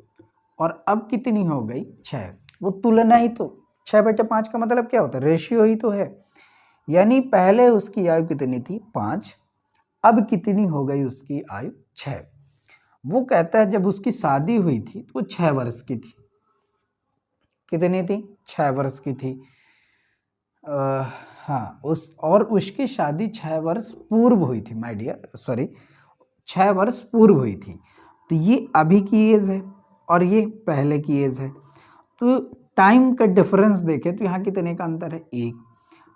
Speaker 1: और अब कितनी हो गई 6। वो तुलना ही तो 6/5 का मतलब क्या होता है, रेशियो ही तो है। यानी पहले उसकी आयु कितनी थी 5, अब कितनी हो गई उसकी आयु 6। वो कहता है जब उसकी शादी हुई थी तो वो 6 वर्ष की थी। कितनी थी, 6 वर्ष की थी। हाँ, उसकी शादी 6 वर्ष पूर्व हुई थी, माय डियर, सॉरी 6 वर्ष पूर्व हुई थी। तो ये अभी की एज है और ये पहले की एज है। तो टाइम का डिफरेंस देखें तो यहाँ कितने का अंतर है, 1,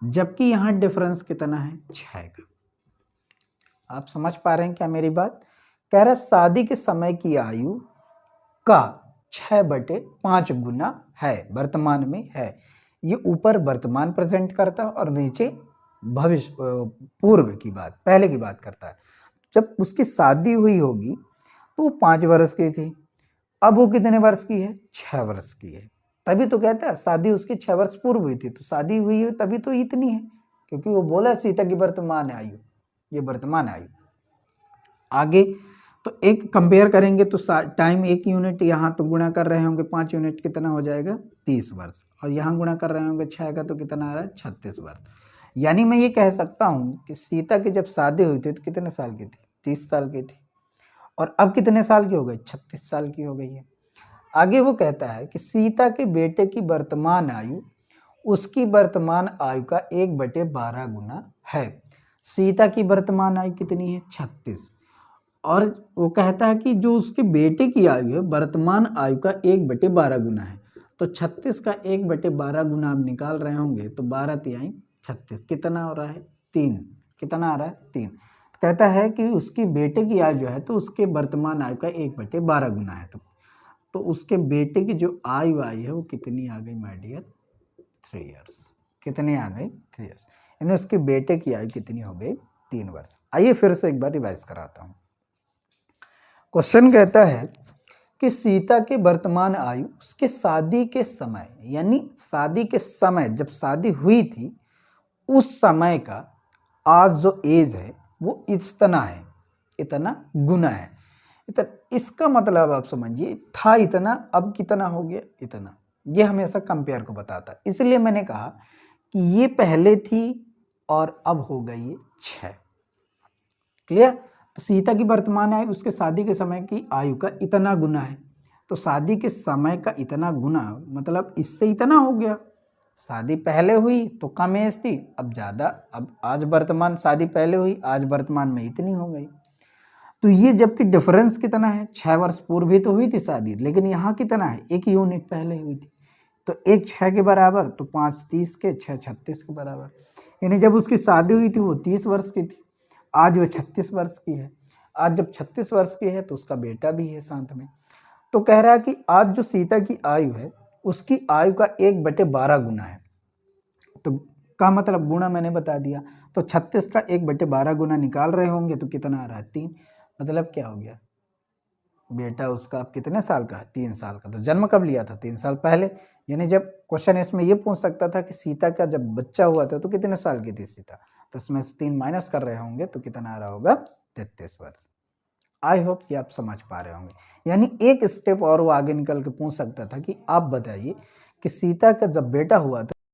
Speaker 1: जबकि यहाँ डिफरेंस कितना है, 6 का। आप समझ पा रहे हैं क्या मेरी बात? कह रहा शादी के समय की आयु का 6/5 गुना है, वर्तमान में है। ये ऊपर वर्तमान प्रेजेंट करता है और नीचे भविष्य पूर्व की बात, पहले की बात करता है। जब उसकी शादी हुई होगी तो वो 5 वर्ष की थी, अब वो कितने वर्ष की है, 6 वर्ष की है। तभी तो कहता है शादी उसकी 6 वर्ष पूर्व हुई थी, तो शादी हुई है तभी तो इतनी है, क्योंकि वो बोला सीता की वर्तमान आयु, ये वर्तमान आयु। आगे तो एक कंपेयर करेंगे तो टाइम 1 यूनिट यहाँ तो गुणा कर रहे होंगे 5 यूनिट, कितना हो जाएगा 30 वर्ष, और यहाँ गुणा कर रहे होंगे 6 का तो कितना आ रहा है 36 वर्ष। यानी मैं ये कह सकता हूँ कि सीता की जब शादी हुई थी तो कितने साल की थी, 30 साल की थी, और अब कितने साल की हो गई, 36 साल की हो गई है। आगे वो कहता है कि सीता के बेटे की वर्तमान आयु उसकी वर्तमान आयु का 1/12 गुना है। सीता की वर्तमान आयु कितनी है, 36, और वो कहता है कि जो उसके बेटे की आयु है वर्तमान आयु का 1/12 गुना है। तो 36 का 1/12 गुना आप निकाल रहे होंगे तो 12 तिहाई 36 कितना हो रहा है, 3। कितना आ रहा है, 3। कहता है कि उसकी बेटे की आयु जो है तो उसके वर्तमान आयु का 1/12 गुना है। तो उसके बेटे की जो आयु आई है वो कितनी आ गई माय डियर, 3 इयर्स। कितनी आ गई, 3 इयर्स। यानी उसके बेटे की आयु कितनी हो गई, 3 वर्ष। आइए फिर से एक बार रिवाइज कराता हूँ। क्वेश्चन कहता है कि सीता के वर्तमान आयु उसके शादी के समय, यानी शादी के समय जब शादी हुई थी उस समय का आज जो एज है वो इतना है, इतना गुना है। इसका मतलब आप समझिए, था इतना अब कितना हो गया, इतना। ये हमेशा कंपेयर को बताता है, इसलिए मैंने कहा कि ये पहले थी और अब हो गई 6। क्लियर? तो सीता की वर्तमान आयु उसके शादी के समय की आयु का इतना गुना है। तो शादी के समय का इतना गुना मतलब इससे इतना हो गया। शादी पहले हुई तो कम एज थी, अब ज़्यादा, अब आज वर्तमान शादी पहले हुई, आज वर्तमान में इतनी हो गई। तो ये जबकि डिफरेंस कितना है, 6 वर्ष पूर्व भी तो हुई थी शादी, लेकिन यहाँ कितना है, 1 यूनिट पहले हुई थी। तो 1 6 के बराबर, तो 5 30 के, 6 36 के बराबर। यानी जब उसकी शादी हुई थी वो 30 वर्ष की थी, आज वो 36 वर्ष की है। आज जब 36 वर्ष की है तो उसका बेटा भी है साथ में। तो कह रहा है कि आज जो सीता की आयु है उसकी आयु का 1/12 गुना है। तो का मतलब गुना मैंने बता दिया, तो 36 का 1/12 गुना निकाल रहे होंगे तो कितना आ रहा है, 3। मतलब क्या हो गया, बेटा उसका अब कितने साल का है, 3 साल का। तो जन्म कब लिया था, 3 साल पहले। यानी जब क्वेश्चन इसमें ये पूछ सकता था कि सीता का जब बच्चा हुआ था तो कितने साल की थी सीता, तो इसमें से 3 माइनस कर रहे होंगे तो कितना आ रहा होगा, 33 वर्ष। आई होप कि आप समझ पा रहे होंगे। यानी एक स्टेप और वो आगे निकल के पूछ सकता था कि आप बताइए कि सीता का जब बेटा हुआ था